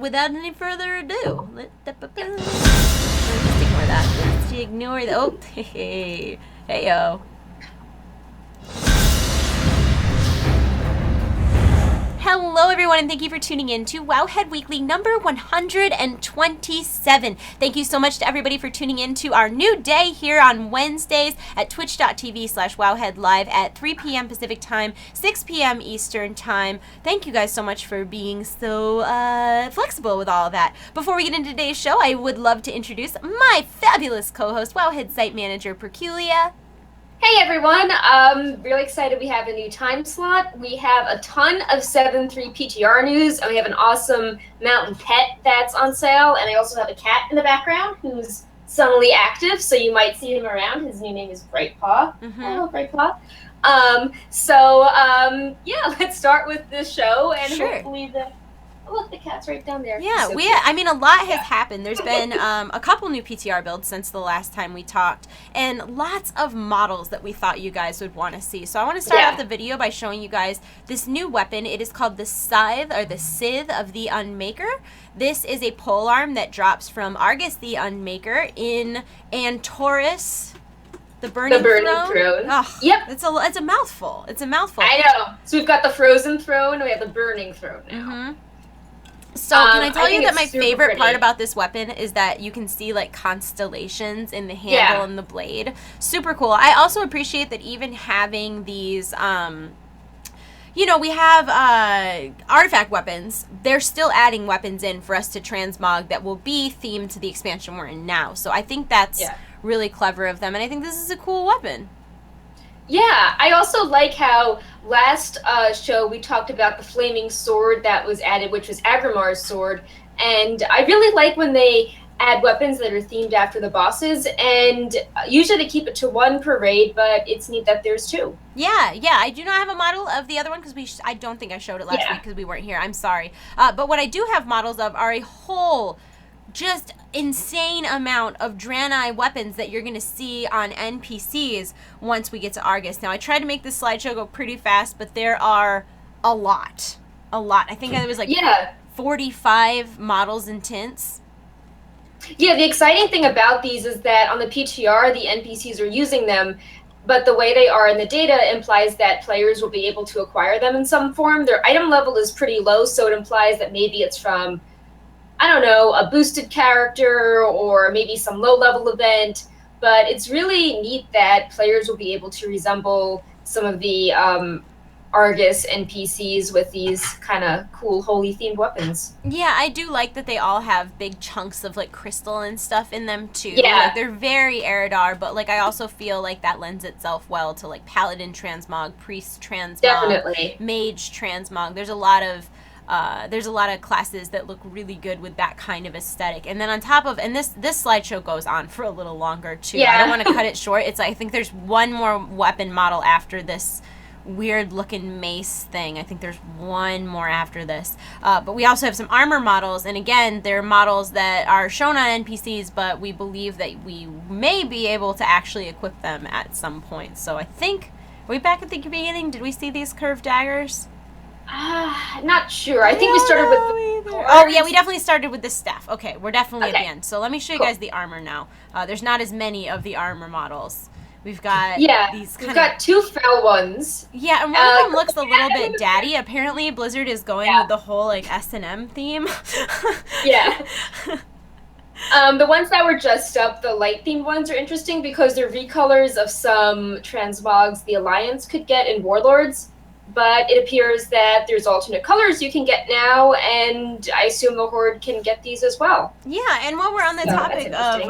without any further ado, just ignore that. Let's ignore that. Oh, hey, yo. Hello everyone, and thank you for tuning in to Wowhead Weekly number 127. Thank you so much to everybody for tuning in to our new day here on Wednesdays at twitch.tv/wowheadlive at 3 p.m. Pacific Time, 6 p.m. Eastern Time. Thank you guys so much for being so flexible with all of that. Before we get into today's show, I would love to introduce my fabulous co-host, Wowhead Site Manager Perculia. Hey everyone, really excited we have a new time slot. We have a ton of 7.3 PTR news, and we have an awesome mountain pet that's on sale, and I also have a cat in the background who's suddenly active, so you might see him around. His new name is Brightpaw. Mm-hmm. Hello, Brightpaw. Yeah, let's start with this show, and hopefully look, the cat's right down there. Yeah, so I mean, a lot has happened. There's been a couple new PTR builds since the last time we talked, and lots of models that we thought you guys would want to see. So I want to start off the video by showing you guys this new weapon. It is called the Scythe, or the Scythe of the Unmaker. This is a polearm that drops from Argus the Unmaker in Antorus, the Burning Throne. Oh, yep. It's a mouthful. It's a mouthful. I know. So we've got the Frozen Throne, and we have the Burning Throne now. Mm-hmm. So can I tell you that my favorite part pretty. about this weapon is that you can see like constellations in the handle and the blade. Super cool. I also appreciate that even having these, we have artifact weapons. They're still adding weapons in for us to transmog that will be themed to the expansion we're in now. So I think that's really clever of them, and I think this is a cool weapon. Yeah, I also like how last show we talked about the flaming sword that was added, which was Agrimar's sword, and I really like when they add weapons that are themed after the bosses, and usually they keep it to one per raid, but it's neat that there's two. Yeah, I do not have a model of the other one because I don't think I showed it last week because we weren't here. I'm sorry. But what I do have models of are a whole just insane amount of Draenei weapons that you're going to see on NPCs once we get to Argus. Now, I tried to make this slideshow go pretty fast, but there are a lot. I think there was 45 models and tints. Yeah, the exciting thing about these is that on the PTR, the NPCs are using them, but the way they are in the data implies that players will be able to acquire them in some form. Their item level is pretty low, so it implies that maybe it's from, I don't know, a boosted character or maybe some low-level event, but it's really neat that players will be able to resemble some of the Argus NPCs with these kind of cool, holy-themed weapons. Yeah, I do like that they all have big chunks of, crystal and stuff in them, too. Yeah. They're very Eridar, but, I also feel like that lends itself well to, Paladin transmog, Priest transmog, Definitely. Mage transmog. There's a lot of classes that look really good with that kind of aesthetic. And then on top of, and this slideshow goes on for a little longer too. Yeah. I don't want to cut it short. I think there's one more weapon model after this weird looking mace thing. I think there's one more after this. But we also have some armor models, and again, they're models that are shown on NPCs, but we believe that we may be able to actually equip them at some point. So I think, are we back at the beginning? Did we see these curved daggers? Not sure. I think we started with... Oh, yeah, we definitely started with the staff. Okay, we're definitely at the end. So let me show you guys the armor now. There's not as many of the armor models. We've got these we've got two fell ones. Yeah, and one of them looks a little bit daddy. Apparently, Blizzard is going with the whole, S&M theme. Yeah. The ones that were dressed up, the light-themed ones, are interesting because they're recolors of some transmogs the Alliance could get in Warlords. But it appears that there's alternate colors you can get now, and I assume the Horde can get these as well. Yeah, and while we're on the topic of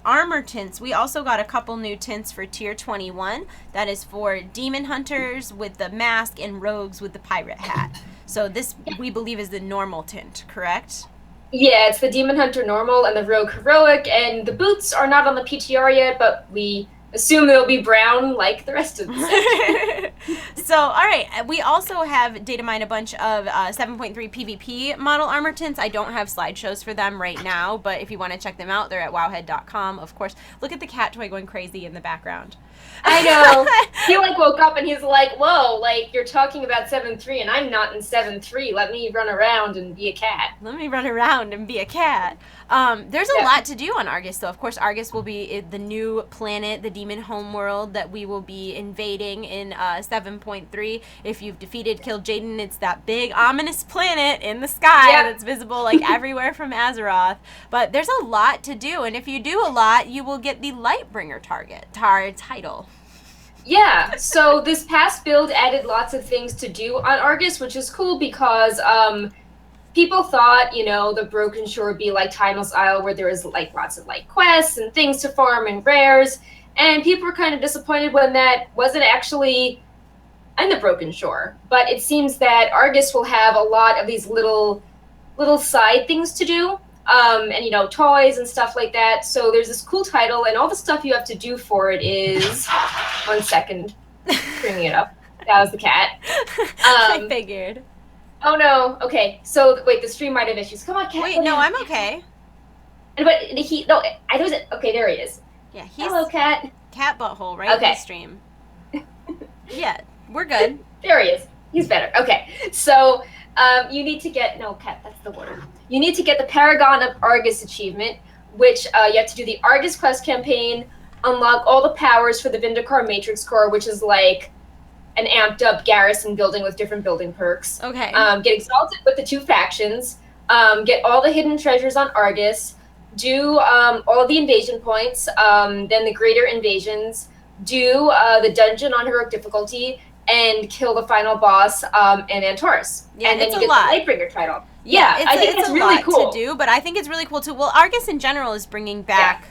armor tints, we also got a couple new tints for Tier 21. That is for Demon Hunters with the mask and Rogues with the pirate hat. So this, we believe, is the normal tint, correct? Yeah, it's the Demon Hunter normal and the Rogue heroic, and the boots are not on the PTR yet, but we assume they'll be brown like the rest of the set. So, all right. We also have data mined a bunch of 7.3 PvP model armor tints. I don't have slideshows for them right now, but if you want to check them out, they're at wowhead.com, of course. Look at the cat toy going crazy in the background. I know. He like woke up and he's like, whoa, like you're talking about 7.3 and I'm not in 7.3. Let me run around and be a cat. Let me run around and be a cat. There's a lot to do on Argus, though. Of course, Argus will be the new planet, the demon homeworld that we will be invading in 7.3. If you've defeated Kill Jaden, it's that big, ominous planet in the sky that's visible like everywhere from Azeroth. But there's a lot to do, and if you do a lot, you will get the Lightbringer title. Yeah, so this past build added lots of things to do on Argus, which is cool because people thought, you know, the Broken Shore would be like Timeless Isle, where there was like lots of like quests and things to farm and rares, and people were kind of disappointed when that wasn't actually in the Broken Shore. But it seems that Argus will have a lot of these little side things to do, and you know, toys and stuff like that. So there's this cool title, and all the stuff you have to do for it is 1 second, bringing it up. That was the cat. I figured. Oh no. Okay. So wait, the stream might have issues. Come on, cat. Wait, no, I'm okay. But I was okay. There he is. Yeah, he's hello, cat. Cat butthole right in the stream. Yeah, we're good. There he is. He's better. Okay. So you need to get cat. That's the word. You need to get the Paragon of Argus achievement, which you have to do the Argus quest campaign, unlock all the powers for the Vindicor Matrix Core, which is like an amped up garrison building with different building perks. Okay. Get exalted with the 2 factions. Get all the hidden treasures on Argus. Do all the invasion points. Then the greater invasions. Do the dungeon on heroic difficulty and kill the final boss and Antorus. Yeah, and then it's you get lot. the Lightbringer title. Yeah, I think it's really lot cool to do, but I think it's really cool too. Well, Argus in general is bringing back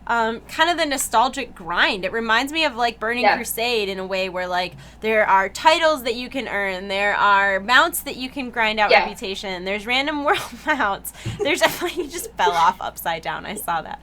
kind of the nostalgic grind. It reminds me of like Burning Crusade in a way where like there are titles that you can earn, there are mounts that you can grind out reputation, there's random world mounts, there's you just fell off upside down, I saw that.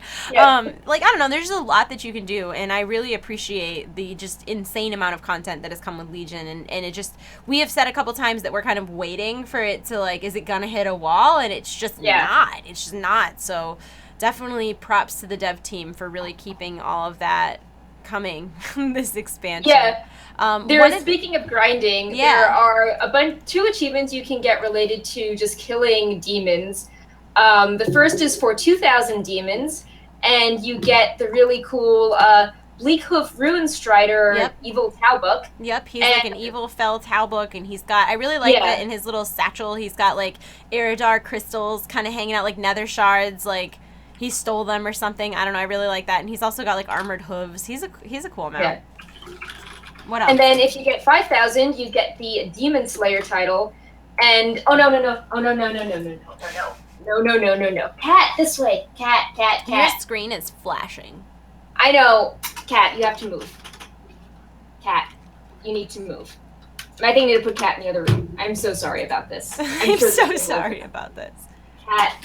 Like I don't know, there's a lot that you can do, and I really appreciate the just insane amount of content that has come with Legion, and it just, we have said a couple times that we're kind of waiting for it to like, is it gonna hit a wall, and it's just not. So definitely props to the dev team for really keeping all of that coming, this expansion. Yeah. Speaking of grinding, there are 2 achievements you can get related to just killing demons. The first is for 2,000 demons, and you get the really cool Bleakhoof Ruin Strider Evil Talbuk. Yep, he's like an evil fell Talbuk, and he's got, I really like that in his little satchel, he's got like Iridar crystals kind of hanging out, like nether shards, like he stole them or something. I don't know. I really like that. And he's also got like armored hooves. He's a cool mount. Yeah. What else? And then if you get 5,000, you get the Demon Slayer title. And no. Cat, this way. Cat. Your screen is flashing. I know. Cat, you have to move. Cat, you need to move. I think I need to put Cat in the other room. I'm so sorry about this. I'm so sorry about this. Cat.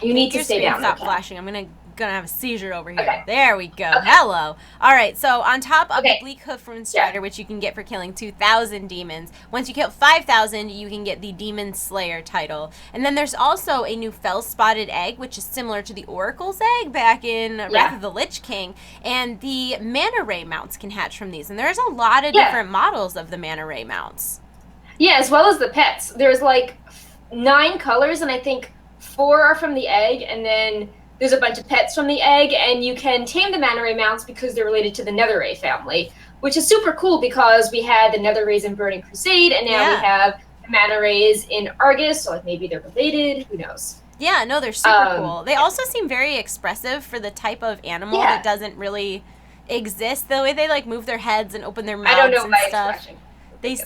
You need to stay down. Stop flashing. I'm gonna have a seizure over here. Okay. There we go. Okay. Hello. All right. So on top of the Bleakhoof Ruin Strider, which you can get for killing 2,000 demons, once you kill 5,000, you can get the Demon Slayer title. And then there's also a new Fell-Spotted Egg, which is similar to the Oracle's Egg back in Wrath of the Lich King. And the Mana Ray mounts can hatch from these. And there's a lot of different models of the Mana Ray mounts. Yeah, as well as the pets. There's like 9 colors, and I think 4 are from the egg, and then there's a bunch of pets from the egg, and you can tame the Mana Ray mounts because they're related to the Netherray family, which is super cool because we had the Netherrays in Burning Crusade, and now we have the Mana Rays in Argus, so like maybe they're related, who knows. Yeah, no, they're super cool. They also seem very expressive for the type of animal that doesn't really exist. The way they like move their heads and open their mouths and stuff. They just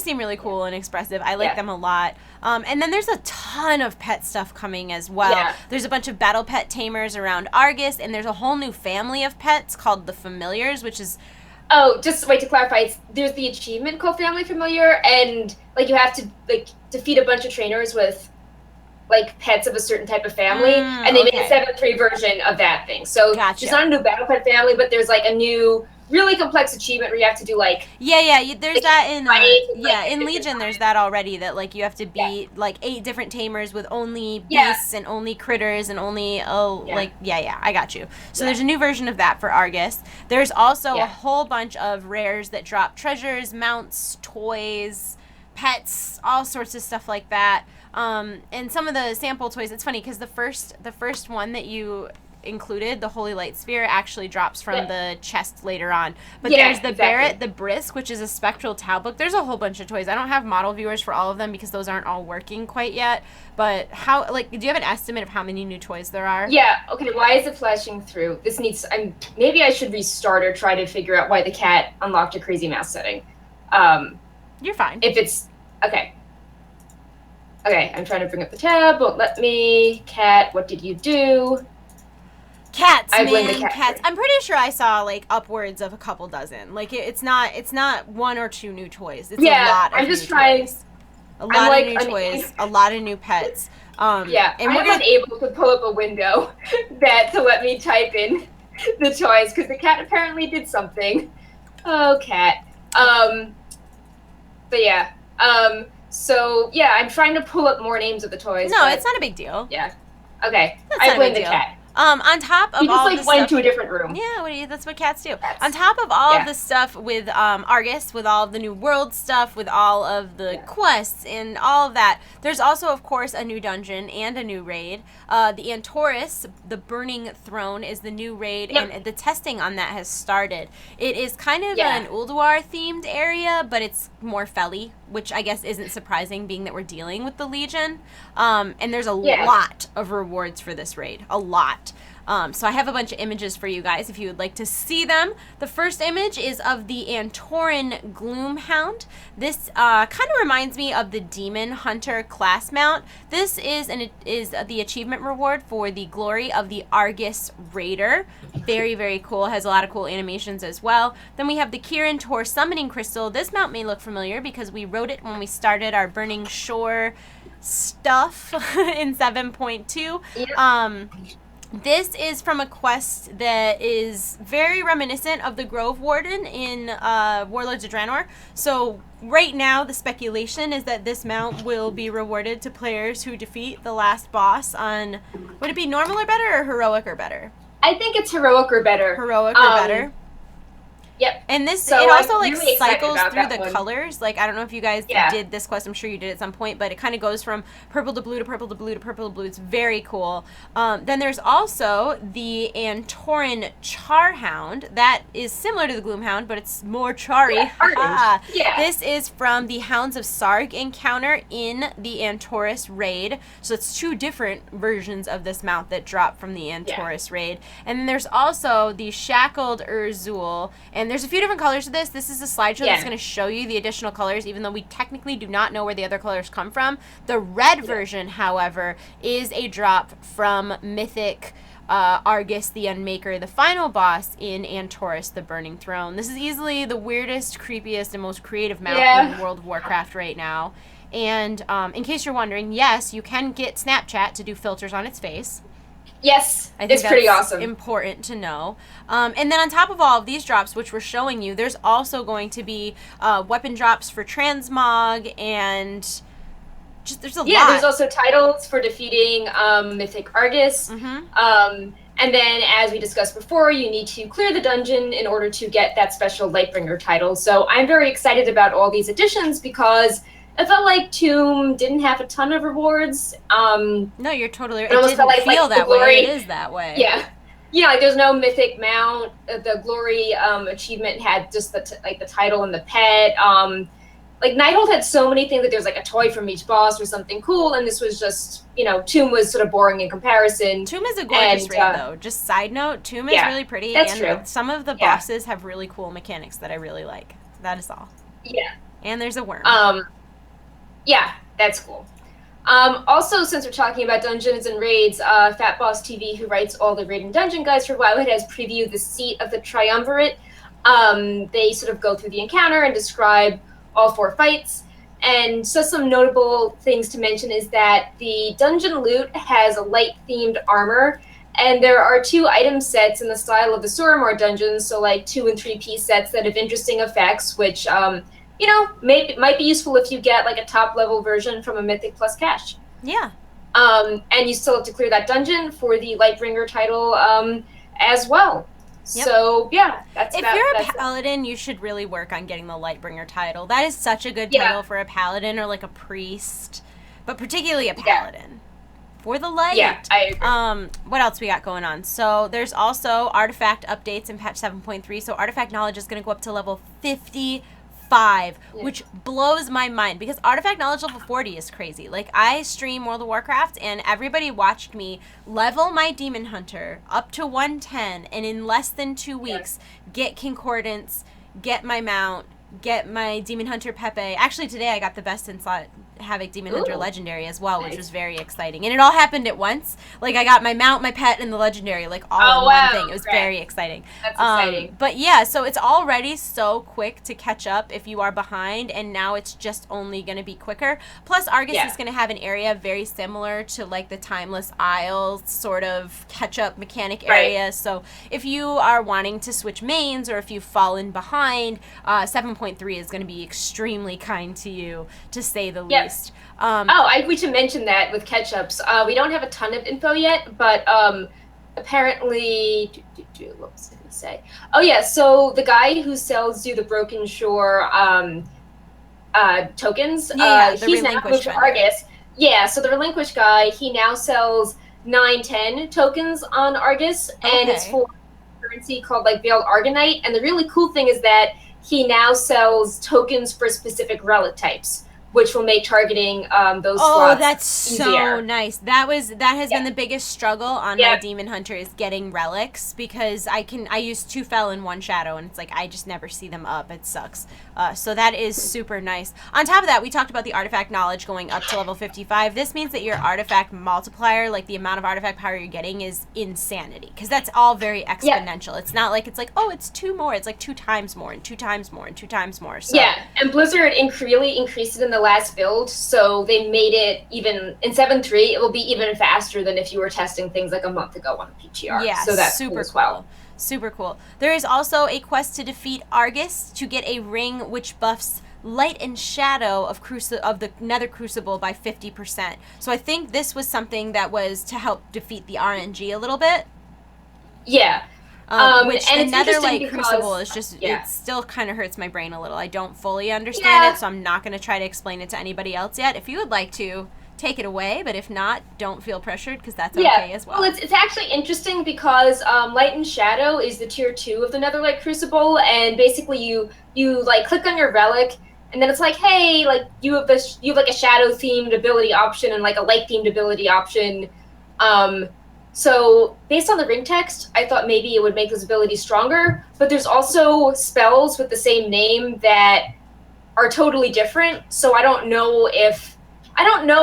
seem really cool and expressive. I like them a lot. And then there's a ton of pet stuff coming as well. Yeah. There's a bunch of battle pet tamers around Argus, and there's a whole new family of pets called the Familiars, which is... Oh, just wait to clarify. There's the achievement called Family Familiar, and like you have to like defeat a bunch of trainers with like pets of a certain type of family, and they made a 7-3 version of that thing. So there's not a new battle pet family, but there's like a new really complex achievement where you have to do like there's that in in Legion there's that already, that like you have to beat like 8 different tamers with only beasts and only critters and only I got you. So there's a new version of that for Argus. There's also a whole bunch of rares that drop treasures, mounts, toys, pets, all sorts of stuff like that. And some of the sample toys, it's funny because the first one that you included, the Holy Light Sphere, actually drops from the chest later on. But there's the Barret, the Brisk, which is a spectral Tau book. There's a whole bunch of toys. I don't have model viewers for all of them because those aren't all working quite yet. But how, like, do you have an estimate of how many new toys there are? Yeah, okay, why is it flashing through? This needs, maybe I should restart or try to figure out why the cat unlocked a crazy mouse setting. You're fine. If it's, okay, I'm trying to bring up the tab, won't let me. Cat, what did you do? Cats. I'm pretty sure I saw like upwards of a couple dozen. Like it's not 1 or 2 new toys. It's a lot of I'm just trying. Toys. A lot of new toys. A lot of new pets. And we're not able to pull up a window to let me type in the toys because the cat apparently did something. Oh, cat. So I'm trying to pull up more names of the toys. No, it's not a big deal. Yeah. Okay. I blame the cat. On top of all just went to a different room. Yeah, that's what cats do. On top of all of the stuff with Argus, with all of the new world stuff, with all of the quests and all of that, there's also, of course, a new dungeon and a new raid. The Antorus, the Burning Throne, is the new raid, and the testing on that has started. It is kind of an Ulduar-themed area, but it's more felly, which I guess isn't surprising, being that we're dealing with the Legion. And there's a lot of rewards for this raid. A lot. So I have a bunch of images for you guys if you would like to see them. The first image is of the Antoran Gloomhound. This kind of reminds me of the Demon Hunter class mount. This is the achievement reward for the Glory of the Argus Raider. Very, very cool. Has a lot of cool animations as well. Then we have the Kirin Tor Summoning Crystal. This mount may look familiar because we wrote it when we started our Burning Shore stuff in 7.2. This is from a quest that is very reminiscent of the Grove Warden in Warlords of Draenor. So right now the speculation is that this mount will be rewarded to players who defeat the last boss on, would it be normal or better or heroic or better? I think it's heroic or better. Heroic or better? Yep. And this, so it also like really cycles through the colors. Like, I don't know if you guys did this quest. I'm sure you did at some point, but it kind of goes from purple to blue to purple to blue to purple to blue. It's very cool. Then there's also the Antoran Charhound. That is similar to the Gloomhound, but it's more charry. This is from the Hounds of Sarg encounter in the Antorus raid. So it's 2 different versions of this mount that drop from the Antorus raid. And then there's also the Shackled Urzul, and there's a few different colors to this. This is a slideshow that's going to show you the additional colors, even though we technically do not know where the other colors come from. The red version, however, is a drop from Mythic Argus the Unmaker, the final boss in Antorus the Burning Throne. This is easily the weirdest, creepiest, and most creative mount in World of Warcraft right now. And in case you're wondering, yes, you can get Snapchat to do filters on its face. Yes, I think it's pretty awesome. Important to know. And then on top of all of these drops, which we're showing you, there's also going to be weapon drops for Transmog, and just there's a lot. Yeah, there's also titles for defeating Mythic Argus. And then, as we discussed before, you need to clear the dungeon in order to get that special Lightbringer title. So I'm very excited about all these additions because I felt like Tomb didn't have a ton of rewards. No, you're totally right. It didn't feel that way. It is that way. Yeah. Yeah, like there's no mythic mount. The Glory achievement had just the title and the pet. Like Nighthold had so many things that there's like a toy from each boss or something cool, and this was just, Tomb was sort of boring in comparison. Tomb is a gorgeous raid, though. Just side note, Tomb is really pretty, that's and true. Some of the bosses have really cool mechanics that I really like. That is all. Yeah. And there's a worm. Yeah, that's cool. Also, since we're talking about dungeons and raids, Fat Boss TV, who writes all the raid and dungeon guides for Wowhead, has previewed the seat of the Triumvirate. They sort of go through the encounter and describe all 4 fights. And so some notable things to mention is that the dungeon loot has a light-themed armor, and there are 2 item sets in the style of the Suramar dungeons, so like 2 and 3 piece sets that have interesting effects, which might be useful if you get like a top level version from a Mythic plus cache. Yeah. And you still have to clear that dungeon for the Lightbringer title as well. Yep. So yeah, if you're a paladin, you should really work on getting the Lightbringer title. That is such a good title for a paladin or like a priest, but particularly a paladin. For the light. Yeah, I agree. What else we got going on? So there's also artifact updates in patch 7.3. So artifact knowledge is going to go up to level 55, which blows my mind because artifact knowledge level 40 is crazy. Like, I stream World of Warcraft and everybody watched me level my Demon Hunter up to 110 and in less than 2 weeks get Concordance, get my mount, get my Demon Hunter Pepe. Actually, today I got the best in slot Havoc Demon Hunter Legendary as well, which was very exciting. And it all happened at once. Like, I got my mount, my pet, and the Legendary, like, all in one thing. It was very exciting. That's exciting. But yeah, so it's already so quick to catch up if you are behind, and now it's just only going to be quicker. Plus, Argus is going to have an area very similar to, like, the Timeless Isles sort of catch-up mechanic area. So if you are wanting to switch mains or if you've fallen behind, 7.3 is going to be extremely kind to you, to say the least. We should mention that with catch-ups. We don't have a ton of info yet, but apparently, what was I going to say? Oh yeah, so the guy who sells you the Broken Shore tokens, he's now moved to Argus. Yeah, so the Relinquished guy, he now sells 9-10 tokens on Argus, and it's for currency called like Veiled Argonite. And the really cool thing is that he now sells tokens for specific relic types, which will make targeting those slots that's easier. So nice. That has been the biggest struggle on my Demon Hunter is getting relics, because I use 2 Fel and 1 Shadow, and it's like I just never see them up. It sucks. So that is super nice. On top of that, we talked about the artifact knowledge going up to level 55. This means that your artifact multiplier, like the amount of artifact power you're getting, is insanity, because that's all very exponential. It's not like it's like, oh, it's 2 more. It's like 2 times more and 2 times more and 2 times more. So. Yeah, and Blizzard really increased it in the last build, so they made it even in 7.3. It will be even faster than if you were testing things like a month ago on PTR. Yeah, so that's super cool as well. Super cool. There is also a quest to defeat Argus to get a ring which buffs light and shadow of the Nether Crucible by 50%. So I think this was something that was to help defeat the RNG a little bit. Yeah. Which the Netherlight Crucible is just, it still kind of hurts my brain a little. I don't fully understand it, so I'm not going to try to explain it to anybody else yet. If you would like to, take it away, but if not, don't feel pressured, because that's okay as well. Well, it's actually interesting because Light and Shadow is the tier 2 of the Netherlight Crucible, and basically you like click on your relic, and then it's like, hey, like you have like a shadow themed ability option and like a light themed ability option. So based on the ring text, I thought maybe it would make those abilities stronger, but there's also spells with the same name that are totally different. So I don't know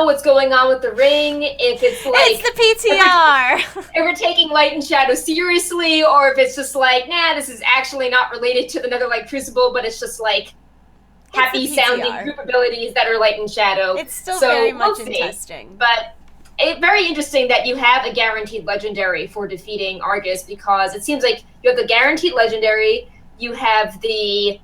what's going on with the ring, if it's like... It's the PTR! If we're taking Light and Shadow seriously, or if it's just like, nah, this is actually not related to the Netherlight Crucible, but it's just like happy-sounding group abilities that are Light and Shadow. It's still very much in testing. But it's very interesting that you have a guaranteed Legendary for defeating Argus, because it seems like you have the guaranteed Legendary, you have the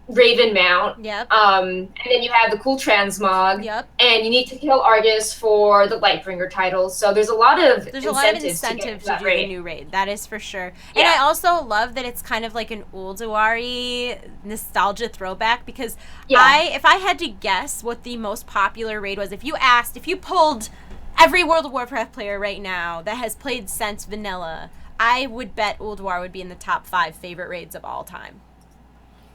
Raven Mount, and then you have the cool Transmog, and you need to kill Argus for the Lightbringer title. So there's a lot of incentives to do the new raid. That is for sure. Yeah. And I also love that it's kind of like an Ulduari nostalgia throwback, because if I had to guess what the most popular raid was, if you pulled every World of Warcraft player right now that has played since vanilla, I would bet Ulduar would be in the top 5 favorite raids of all time.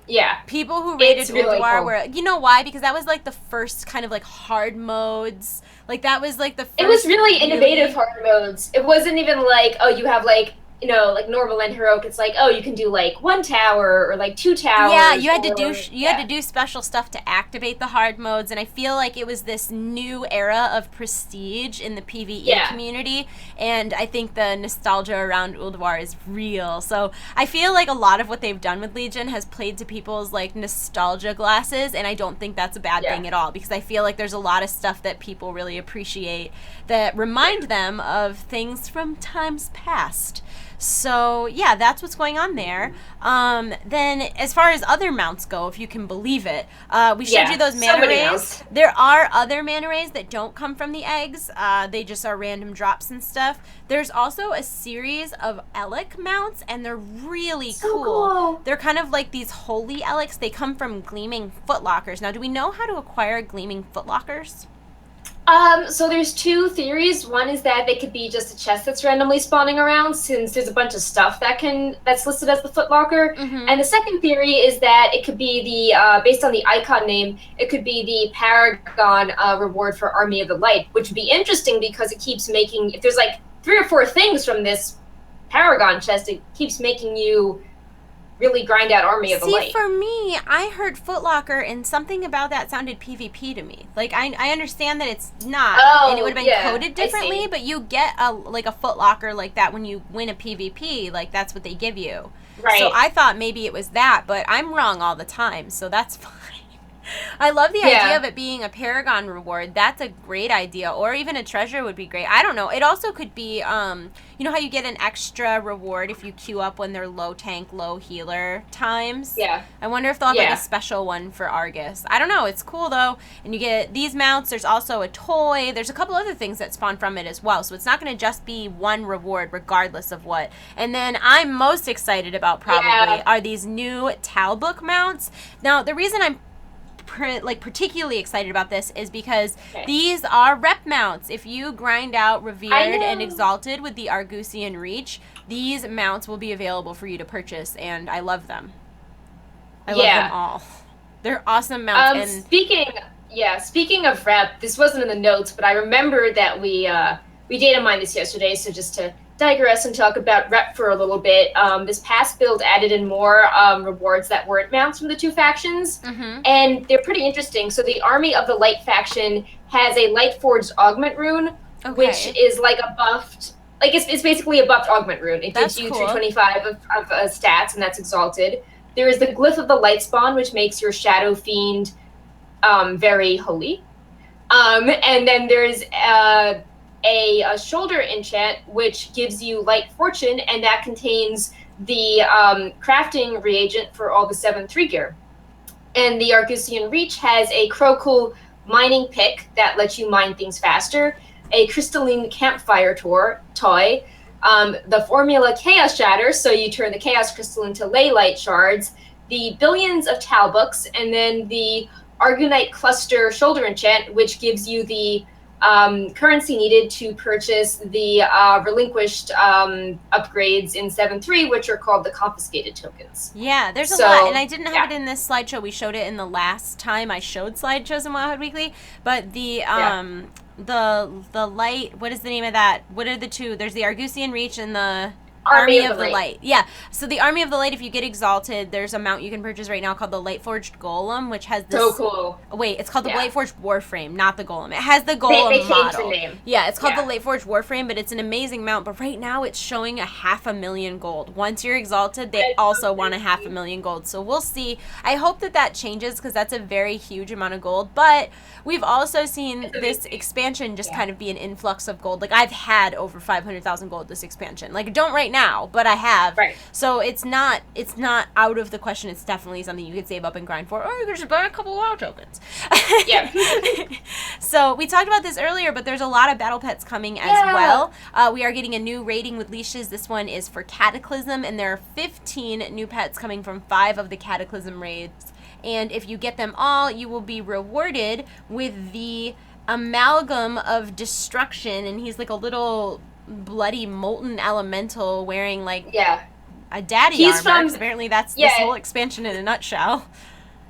Yeah. People who rated Ulduar were, you know why? Because that was like the first kind of like hard modes. Like that was like the first. It was really innovative hard modes. It wasn't even like, oh, you have like like normal and heroic, it's like, oh, you can do like 1 tower or like 2 towers. Yeah, you had to do special stuff to activate the hard modes, and I feel like it was this new era of prestige in the PvE community, and I think the nostalgia around Ulduar is real. So I feel like a lot of what they've done with Legion has played to people's like nostalgia glasses, and I don't think that's a bad thing at all, because I feel like there's a lot of stuff that people really appreciate that remind them of things from times past. So, yeah, that's what's going on there. Then, as far as other mounts go, if you can believe it, we showed you those mana rays. There are other mana rays that don't come from the eggs. They just are random drops and stuff. There's also a series of Elec mounts, and they're really cool. They're kind of like these holy Elecs. They come from Gleaming Footlockers. Now, do we know how to acquire Gleaming Footlockers? So there's 2 theories. One is that they could be just a chest that's randomly spawning around, since there's a bunch of stuff that's listed as the Footlocker. And the second theory is that it could be the, based on the icon name, it could be the Paragon reward for Army of the Light, which would be interesting because it keeps making, if there's like 3 or 4 things from this Paragon chest, it keeps making you really grind out Army of the Light. See, for me, I heard Footlocker, and something about that sounded PvP to me. Like, I understand that it's not, and it would have been coded differently, but you get a Footlocker like that when you win a PvP. Like, that's what they give you. Right. So I thought maybe it was that, but I'm wrong all the time, so that's fine. I love the idea of it being a Paragon reward. That's a great idea. Or even a treasure would be great. I don't know. It also could be, you know how you get an extra reward if you queue up when they're low tank, low healer times? Yeah. I wonder if they'll have like a special one for Argus. I don't know. It's cool though. And you get these mounts. There's also a toy. There's a couple other things that spawn from it as well. So it's not going to just be one reward regardless of what. And then I'm most excited about probably are these new Talbook mounts. Now, the reason I'm particularly excited about this is because these are rep mounts. If you grind out Revered and Exalted with the Argusian Reach, these mounts will be available for you to purchase, and I love them. I love them all. They're awesome mounts. And speaking of rep, this wasn't in the notes, but I remember that we data mined this yesterday, so just to digress and talk about rep for a little bit. This past build added in more rewards that weren't mounts from the 2 factions, and they're pretty interesting. So the Army of the Light faction has a Light Forged Augment rune, which is like a buffed, like it's basically a buffed Augment rune. It gives you 325 of stats, and that's Exalted. There is the Glyph of the Light Spawn, which makes your Shadow Fiend very holy. And then there's a shoulder enchant, which gives you Light Fortune, and that contains the crafting reagent for all the 7-3 gear. And the Argusian Reach has a Crowcool mining pick that lets you mine things faster, a crystalline campfire toy, the formula Chaos Shatter, so you turn the Chaos Crystal into ley light shards, the billions of Talbooks, and then the Argunite Cluster shoulder enchant, which gives you the currency needed to purchase the relinquished upgrades in 7.3, which are called the confiscated tokens. Yeah, there's a lot, and I didn't have it in this slideshow. We showed it in the last time I showed slideshows in Wowhead Weekly, but the light, what is the name of that? What are the 2? There's the Argusian Reach and the Army of the Light. Yeah. So the Army of the Light, if you get Exalted, there's a mount you can purchase right now called the Light Forged Golem, which has this. So cool. Wait, it's called the Light Forged Warframe, not the Golem. It has the Golem they model. changed the name. Yeah, it's called the Light Forged Warframe, but it's an amazing mount. But right now, it's showing 500,000 gold. Once you're Exalted, they also want 500,000 gold. So we'll see. I hope that changes because that's a very huge amount of gold. But we've also seen this expansion just kind of be an influx of gold. Like I've had over 500,000 gold this expansion. Like I don't right now, but I have. Right. So it's not out of the question. It's definitely something you could save up and grind for, or you could just buy a couple WoW tokens. Yeah. So we talked about this earlier, but there's a lot of battle pets coming as well. We are getting a new rating with leashes. This one is for Cataclysm, and there are 15 new pets coming from 5 of the Cataclysm raids. And if you get them all, you will be rewarded with the Amalgam of Destruction, and he's like a little bloody molten elemental wearing like a daddy armor. Apparently that's this whole expansion in a nutshell.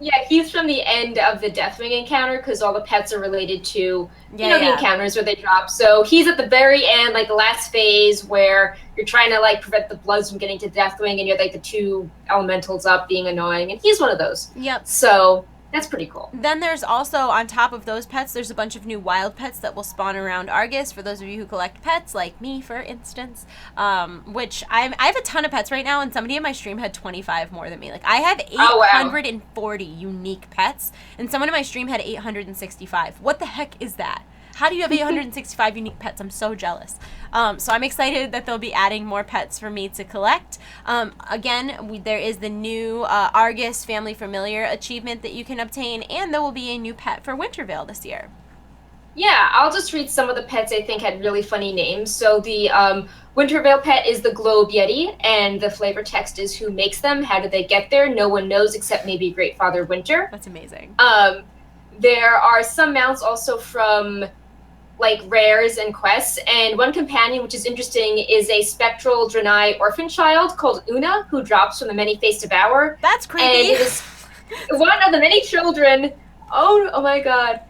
Yeah, he's from the end of the Deathwing encounter because all the pets are related to, the encounters where they drop. So he's at the very end, like the last phase where you're trying to like prevent the Bloods from getting to Deathwing, and you're like the two elementals up being annoying, and he's one of those. Yep. So that's pretty cool. Then there's also, on top of those pets, there's a bunch of new wild pets that will spawn around Argus, for those of you who collect pets, like me, for instance, which I have a ton of pets right now, and somebody in my stream had 25 more than me. Like, I have 840 unique pets, and someone in my stream had 865. What the heck is that? How do you have 865 unique pets? I'm so jealous. So I'm excited that they'll be adding more pets for me to collect. Again, there is the new Argus Family Familiar achievement that you can obtain, and there will be a new pet for Winterveil this year. Yeah, I'll just read some of the pets I think had really funny names. So the Winterveil pet is the Globe Yeti, and the flavor text is who makes them, how did they get there, no one knows except maybe Great Father Winter. That's amazing. There are some mounts also from like rares and quests, and one companion which is interesting is a spectral Draenei orphan child called Una, who drops from the Many-Faced Devourer. That's creepy. And it is one of the many children. Oh my god.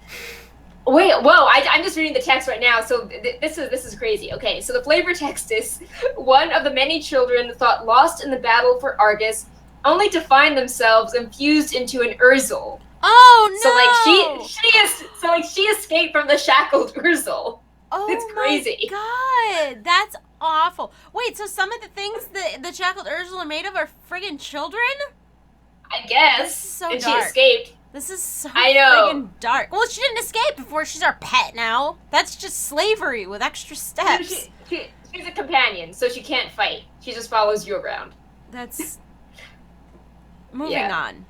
Wait, whoa! I'm just reading the text right now, so this is crazy. Okay, so the flavor text is one of the many children thought lost in the battle for Argus, only to find themselves infused into an Urzel. Oh no! So she escaped from the shackled Urzel. Oh, it's crazy. My God, that's awful. Wait, so some of the things that the shackled Urzel are made of are friggin' children? I guess. This is so and dark. She escaped. This is so I know. friggin' dark. Well, she didn't escape before. She's our pet now. That's just slavery with extra steps. She's a companion, so she can't fight. She just follows you around. That's moving on.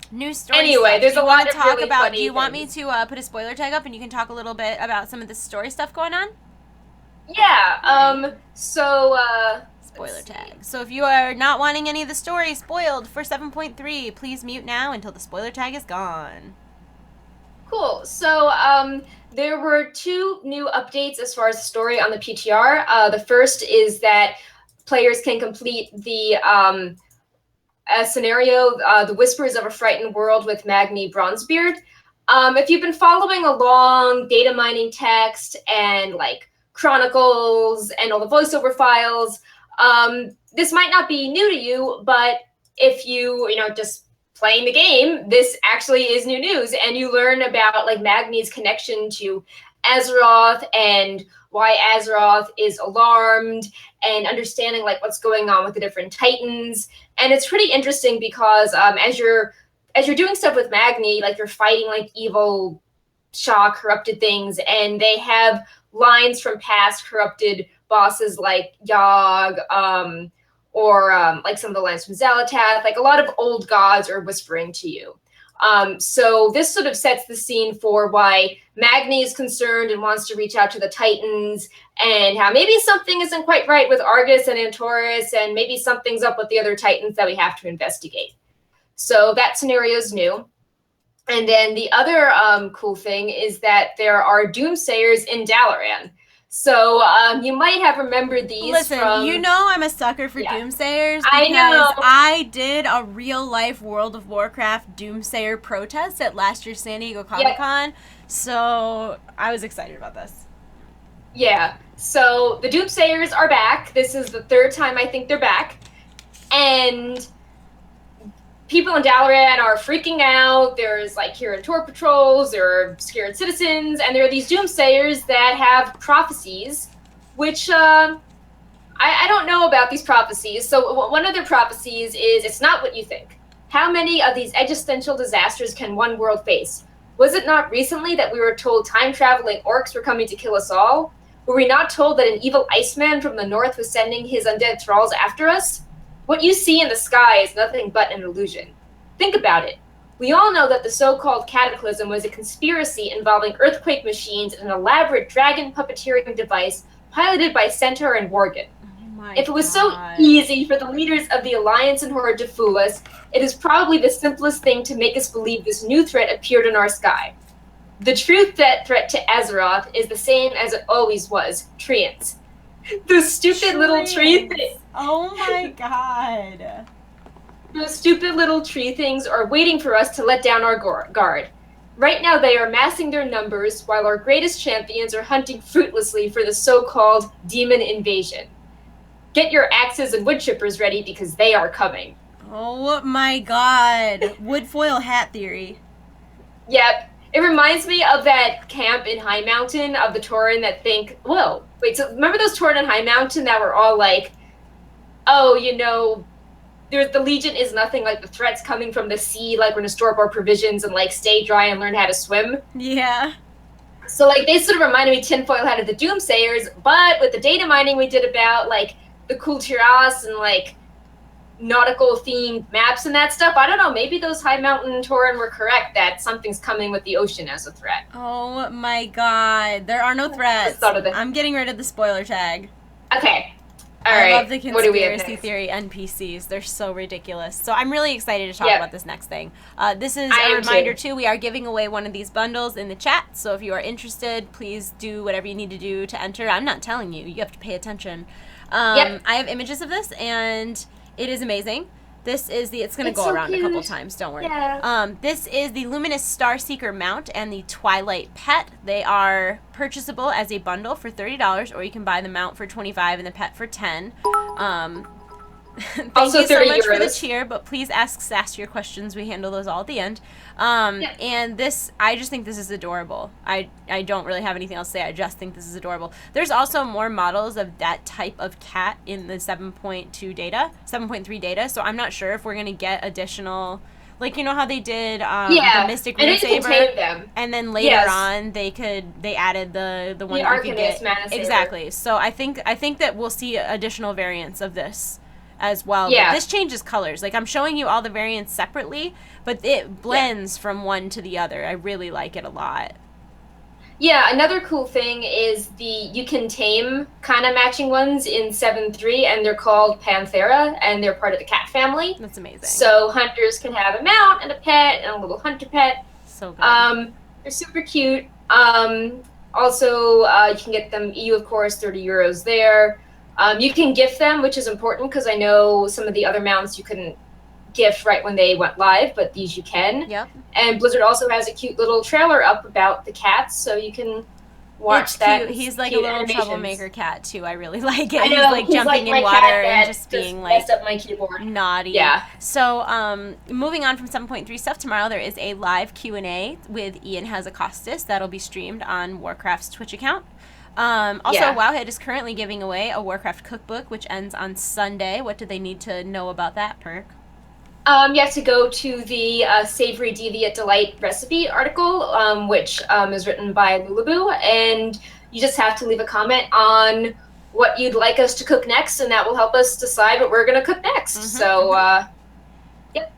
New story. Anyway, stuff. there's a lot of talk really about. funny Do you want me things. to put a spoiler tag up and you can talk a little bit about some of the story stuff going on? Yeah. Spoiler tag. So if you are not wanting any of the story spoiled for 7.3, please mute now until the spoiler tag is gone. Cool. So there were two new updates as far as the story on the PTR. The first is that players can complete the scenario, The Whispers of a Frightened World with Magni Bronzebeard. If you've been following along data mining text and like chronicles and all the voiceover files, this might not be new to you, but if you just playing the game, this actually is new news, and you learn about like Magni's connection to Azeroth and why Azeroth is alarmed, and understanding like what's going on with the different Titans. And it's pretty interesting because as you're doing stuff with Magni, like you're fighting like evil Shah corrupted things, and they have lines from past corrupted bosses like Yogg, or like some of the lines from Xalatath. Like a lot of old gods are whispering to you. So this sort of sets the scene for why Magni is concerned and wants to reach out to the Titans, and how maybe something isn't quite right with Argus and Antorus, and maybe something's up with the other Titans that we have to investigate. So that scenario is new. And then the other cool thing is that there are Doomsayers in Dalaran. So you might have remembered these. Listen, from... I'm a sucker for Doomsayers because I know. I did a real-life World of Warcraft Doomsayer protest at last year's San Diego Comic-Con, so I was excited about this. Yeah, so the Doomsayers are back. This is the third time I think they're back. And people in Dalaran are freaking out. There's like Kirin Tor patrols, there are scared citizens, and there are these Doomsayers that have prophecies, which I don't know about these prophecies. So one of their prophecies is, it's not what you think. How many of these existential disasters can one world face? Was it not recently that we were told time-traveling orcs were coming to kill us all? Were we not told that an evil Iceman from the north was sending his undead thralls after us? What you see in the sky is nothing but an illusion. Think about it. We all know that the so-called Cataclysm was a conspiracy involving earthquake machines and an elaborate dragon puppeteering device piloted by Centaur and Worgen. If it was so easy for the leaders of the Alliance and Horde to fool us, it is probably the simplest thing to make us believe this new threat appeared in our sky. The true threat to Azeroth is the same as it always was, treants. Those stupid little tree things. Oh my god. Those stupid little tree things are waiting for us to let down our guard. Right now they are massing their numbers while our greatest champions are hunting fruitlessly for the so-called demon invasion. Get your axes and wood chippers ready because they are coming. Oh my god. Wood foil hat theory. Yep. It reminds me of that camp in High Mountain of the Tauren that think, whoa, wait, so remember those Tauren in High Mountain that were all like, oh, you know, the Legion is nothing like the threats coming from the sea, like we're gonna store more provisions and like stay dry and learn how to swim. Yeah. So like they sort of reminded me tinfoil hat of the Doomsayers, but with the data mining we did about like the cool Tiras and like nautical themed maps and that stuff. I don't know, maybe those High Mountain Tauren were correct that something's coming with the ocean as a threat. Oh my god. There are no threats. I'm getting rid of the spoiler tag. Okay. All right. I love the conspiracy theory NPCs. They're so ridiculous. So I'm really excited to talk about this next thing. This is a reminder, too. We are giving away one of these bundles in the chat. So if you are interested, please do whatever you need to do to enter. I'm not telling you. You have to pay attention. I have images of this, and it is amazing. This is it's going to go around a couple times, don't worry. Yeah. This is the Luminous Starseeker mount and the Twilight pet. They are purchasable as a bundle for $30, or you can buy the mount for $25 and the pet for $10. Thank also you so much €30. For the cheer, but please ask Sass your questions. We handle those all at the end. And this, I just think this is adorable. I don't really have anything else to say. I just think this is adorable. There's also more models of that type of cat in the 7.3 data. So I'm not sure if we're going to get additional, like, you know how they did the Mystic Runesaber, and then later on they added the one that you could get. Exactly. So I think that we'll see additional variants of this as well. Yeah. But this changes colors. Like, I'm showing you all the variants separately, but it blends from one to the other. I really like it a lot. Yeah, another cool thing is you can tame kind of matching ones in 7.3, and they're called Panthera, and they're part of the cat family. That's amazing. So hunters can have a mount and a pet and a little hunter pet. So good. They're super cute. Also, you can get them EU, of course, €30 there. You can gift them, which is important because I know some of the other mounts you couldn't gift right when they went live, but these you can. Yep. And Blizzard also has a cute little trailer up about the cats, so you can watch that. Cute. He's like a little troublemaker cat too. I really like it. I know, he's jumping in water and just being like messed up my keyboard. Naughty. Yeah. So moving on from 7.3 stuff, tomorrow there is a live Q&A with Ian Hazacostas that'll be streamed on Warcraft's Twitch account. Wowhead is currently giving away a Warcraft cookbook, which ends on Sunday. What do they need to know about that, Perk? You have to go to the Savory Deviant Delight recipe article, which is written by Lulaboo, and you just have to leave a comment on what you'd like us to cook next, and that will help us decide what we're going to cook next. So, yep.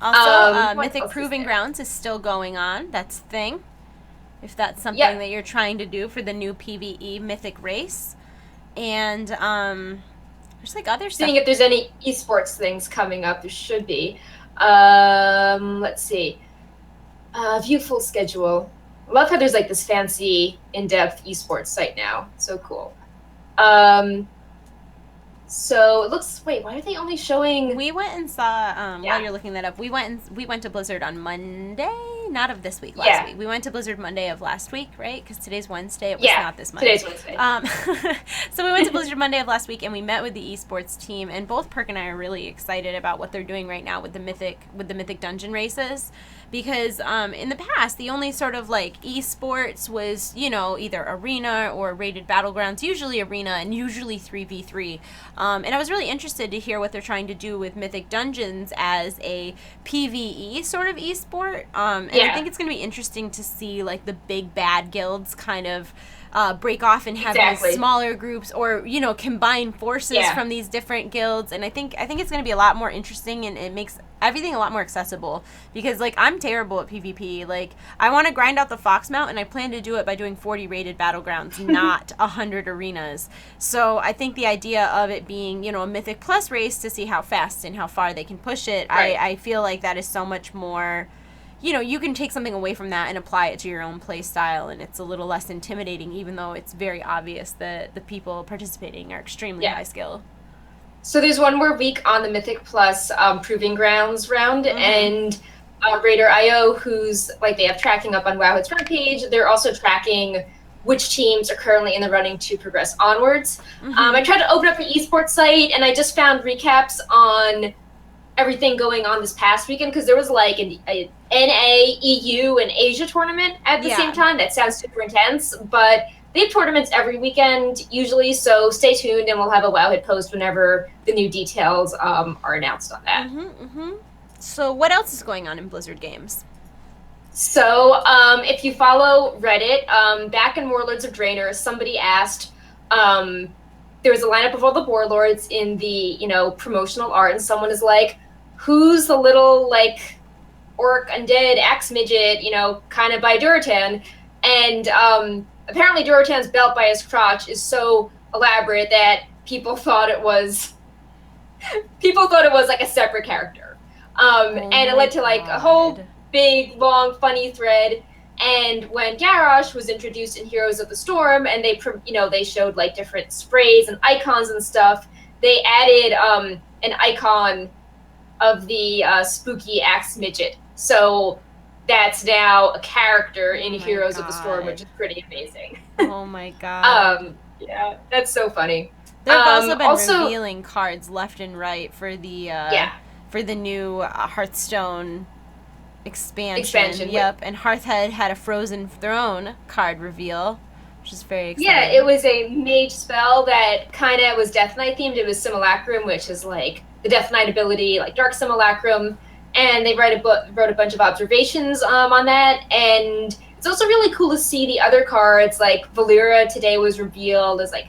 Also, Mythic Proving Grounds is still going on. That's a thing. If that's something that you're trying to do for the new PvE Mythic race. And there's like other stuff. Seeing if there's any esports things coming up, there should be. Let's see. View full schedule. I love how there's like this fancy in-depth esports site now. So cool. So it looks. Wait, why are they only showing? We went and saw. While you're looking that up, we went to Blizzard on Monday, not of this week. Last week. We went to Blizzard Monday of last week, right? Because today's Wednesday. It was not this Monday. Today's Wednesday. So we went to Blizzard Monday of last week, and we met with the esports team. And both Perk and I are really excited about what they're doing right now with the Mythic dungeon races. Because in the past, the only sort of like esports was, either arena or rated battlegrounds, usually arena and usually 3v3. And I was really interested to hear what they're trying to do with Mythic Dungeons as a PvE sort of esport. And I think it's going to be interesting to see like the big bad guilds kind of break off and have these smaller groups, or combine forces from these different guilds. And I think it's going to be a lot more interesting, and it makes everything a lot more accessible, because like I'm terrible at PvP. Like I want to grind out the Fox mount, and I plan to do it by doing 40 rated battlegrounds, not 100 arenas. So I think the idea of it being a Mythic Plus race to see how fast and how far they can push it, I feel like that is so much more. You can take something away from that and apply it to your own play style, and it's a little less intimidating, even though it's very obvious that the people participating are extremely high skill. So there's one more week on the Mythic Plus Proving Grounds round, and Raider.io, who's like they have tracking up on Wowhead's front page. They're also tracking which teams are currently in the running to progress onwards. I tried to open up the esports site, and I just found recaps on everything going on this past weekend, because there was like a NA, EU, and Asia tournament at the same time. That sounds super intense, but they have tournaments every weekend usually, so stay tuned and we'll have a Wowhead post whenever the new details are announced on that. So what else is going on in Blizzard games? So if you follow Reddit, back in Warlords of Draenor, somebody asked, there was a lineup of all the warlords in the, promotional art, and someone is like, who's the little, like, orc, undead, axe midget, kind of by Duratan? And apparently Duratan's belt by his crotch is so elaborate that people thought it was like a separate character. And it led to like a whole big, long, funny thread. And when Garrosh was introduced in Heroes of the Storm, and they showed like different sprays and icons and stuff, they added an icon of the spooky axe midget. So that's now a character in Heroes of the Storm, which is pretty amazing. Oh my god. Yeah, that's so funny. There have also been revealing cards left and right for the for the new Hearthstone expansion. Yep, and Hearthhead had a Frozen Throne card reveal, which is very exciting. Yeah, it was a mage spell that kind of was Death Knight themed. It was Simulacrum, which is like the Death Knight ability, like Dark Simulacrum. And they wrote a bunch of observations on that, and it's also really cool to see the other cards. Like Valyria today was revealed as like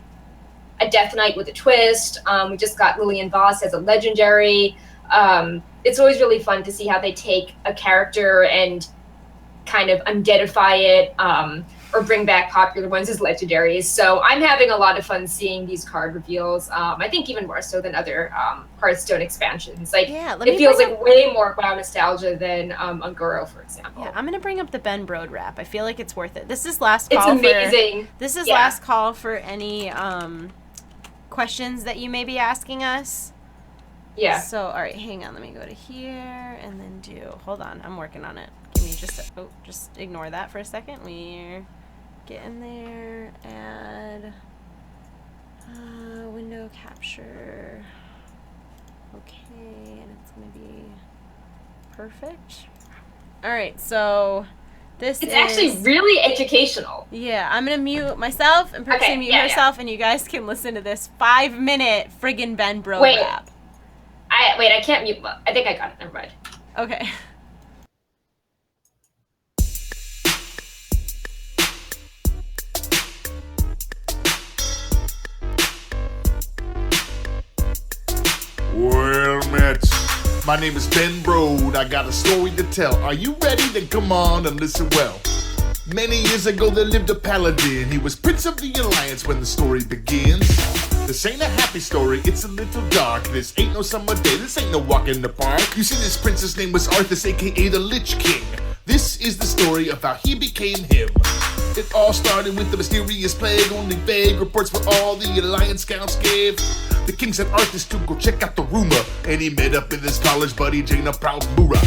a Death Knight with a twist. We just got Lillian Voss as a legendary. It's always really fun to see how they take a character and kind of undeadify it, or bring back popular ones as legendaries. So I'm having a lot of fun seeing these card reveals. I think even more so than other Hearthstone expansions. Like it feels like way more WoW nostalgia than Ungoro, for example. Yeah, I'm gonna bring up the Ben Brode rap. I feel like it's worth it. This is last call. It's amazing. This is last call for any questions that you may be asking us. Yeah. So all right, hang on. Let me go to here and then hold on. I'm working on it. Give me just ignore that for a second. We're getting there. Add window capture. Okay, and it's gonna be perfect. All right, so it's actually really educational. Yeah, I'm gonna mute myself and Percy mute herself, and you guys can listen to this 5-minute friggin' Ben Brode rap. I can't mute. I think I got it. Never mind. Okay. Well, Mets, my name is Ben Brode. I got a story to tell. Are you ready? Then come on and listen well. Many years ago there lived a paladin. He was Prince of the Alliance when the story begins. This ain't a happy story, it's a little dark. This ain't no summer day, this ain't no walk in the park. You see, this prince's name was Arthas, aka the Lich King. This is the story of how he became him. It all started with the mysterious plague. Only vague reports were all the Alliance scouts gave. The king sent Arthas to go check out the rumor, and he met up with his college buddy Jaina Proudmura.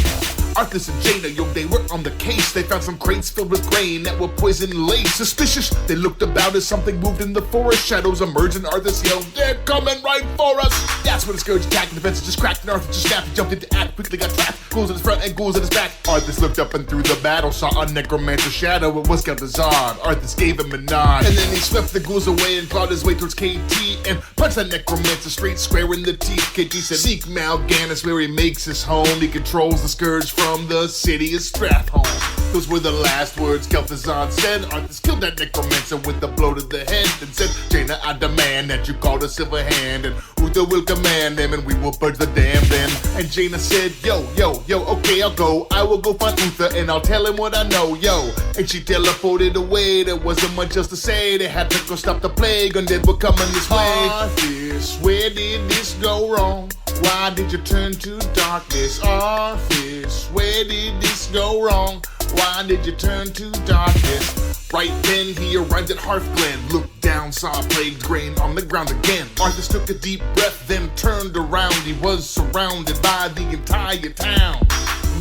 Arthas and Jaina, they were on the case. They found some crates filled with grain that were poison laced. Suspicious, they looked about as something moved in the forest. Shadows emerged and Arthas yelled, "They're coming right for us!" That's when the scourge attacked and defenses just cracked, and Arthas just snapped and jumped into act, quickly got trapped. Ghouls in his front and ghouls in his back. Arthas looked up and through the battle saw a necromancer shadow. It was Kel'Thuzad. Arthas gave him a nod, and then he swept the ghouls away and clawed his way towards KT and punched the necromancer straight square in the teeth. KT said, "Seek Mal'Ganis where he makes his home. He controls the scourge from the city of Strathhome." Those were the last words Kel'Thuzad said. Arthas killed that necromancer with a blow to the head and said, "Jaina, I demand that you call the Silver Hand, and Uther will command them, and we will purge the dam then." And Jaina said, yo, okay, I'll go. I will go find Uther, and I'll tell him what I know, yo. And she teleported away. There wasn't much else to say. They had to go stop the plague. Undead were coming this way. Arthas, where did this go wrong? Why did you turn to darkness? Arthas, where did this go wrong? Why did you turn to darkness? Right then he arrived at Hearthglen, looked down, saw plagued grain on the ground again. Arthas took a deep breath, then turned around. He was surrounded by the entire town.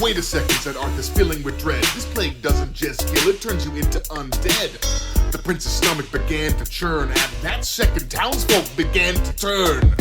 Wait a second, said Arthas, filling with dread. This plague doesn't just kill, it turns you into undead. The prince's stomach began to churn. At that second, townsfolk began to turn.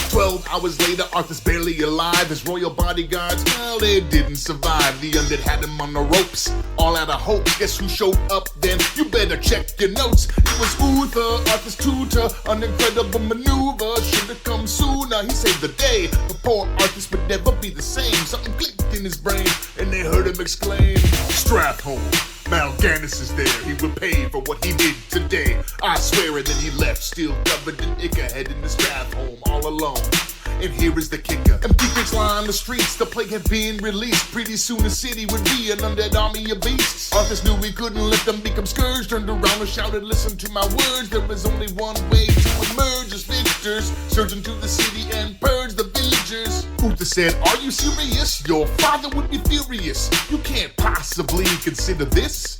12 hours later, Arthas barely alive. His royal bodyguards, well, they didn't survive. The undead had him on the ropes, all out of hope. Guess who showed up then? You better check your notes. It was Uther, Arthas' tutor, an incredible maneuver. Should've come sooner, he saved the day. But poor Arthas would never be the same. Something clicked in his brain, and they heard him exclaim, Strathhole, Mal'Ganis is there. He will pay for what he did today. I swear. And then he left, still covered in ichor, heading to Strathhole all alone. And here is the kicker. Empty crates line the streets. The plague had been released. Pretty soon the city would be an undead army of beasts. Arthas knew he couldn't let them become scourged. Turned around and shouted, listen to my words. There is only one way to emerge as victors. Surge into the city and purge the villagers. Uther said, are you serious? Your father would be furious. You can't possibly consider this.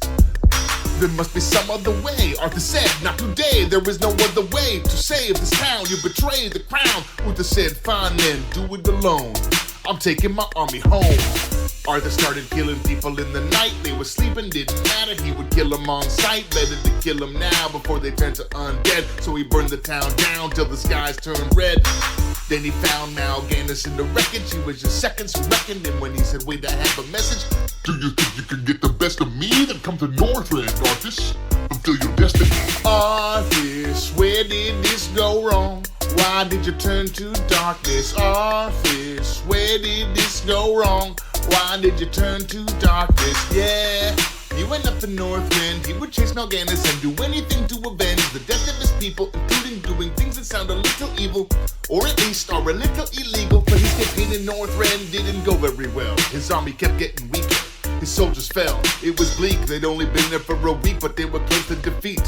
There must be some other way. Arthas said, not today. There is no other way to save this town. You betray the crown. Uther said, fine then, do it alone. I'm taking my army home. Arthas started killing people in the night. They were sleeping, didn't matter. He would kill them on sight. Better to kill them now before they turn to undead. So he burned the town down till the skies turned red. Then he found Mal'Ganis in the wreckage. He was just seconds who reckoned. And when he said, wait, I have a message. Do you think you can get the best of me? Then come to Northrend, Arthas. Fulfill your destiny. Arthas, where did this go wrong? Why did you turn to darkness? Arthas, where did this go wrong? Why did you turn to darkness? Yeah, he went up to Northrend. He would chase Mal'Ganis and do anything to avenge the death of his people, including doing things that sound a little evil, or at least are a little illegal. But his campaign in Northrend didn't go very well. His army kept getting weaker. His soldiers fell. It was bleak. They'd only been there for a week, but they were close to defeat.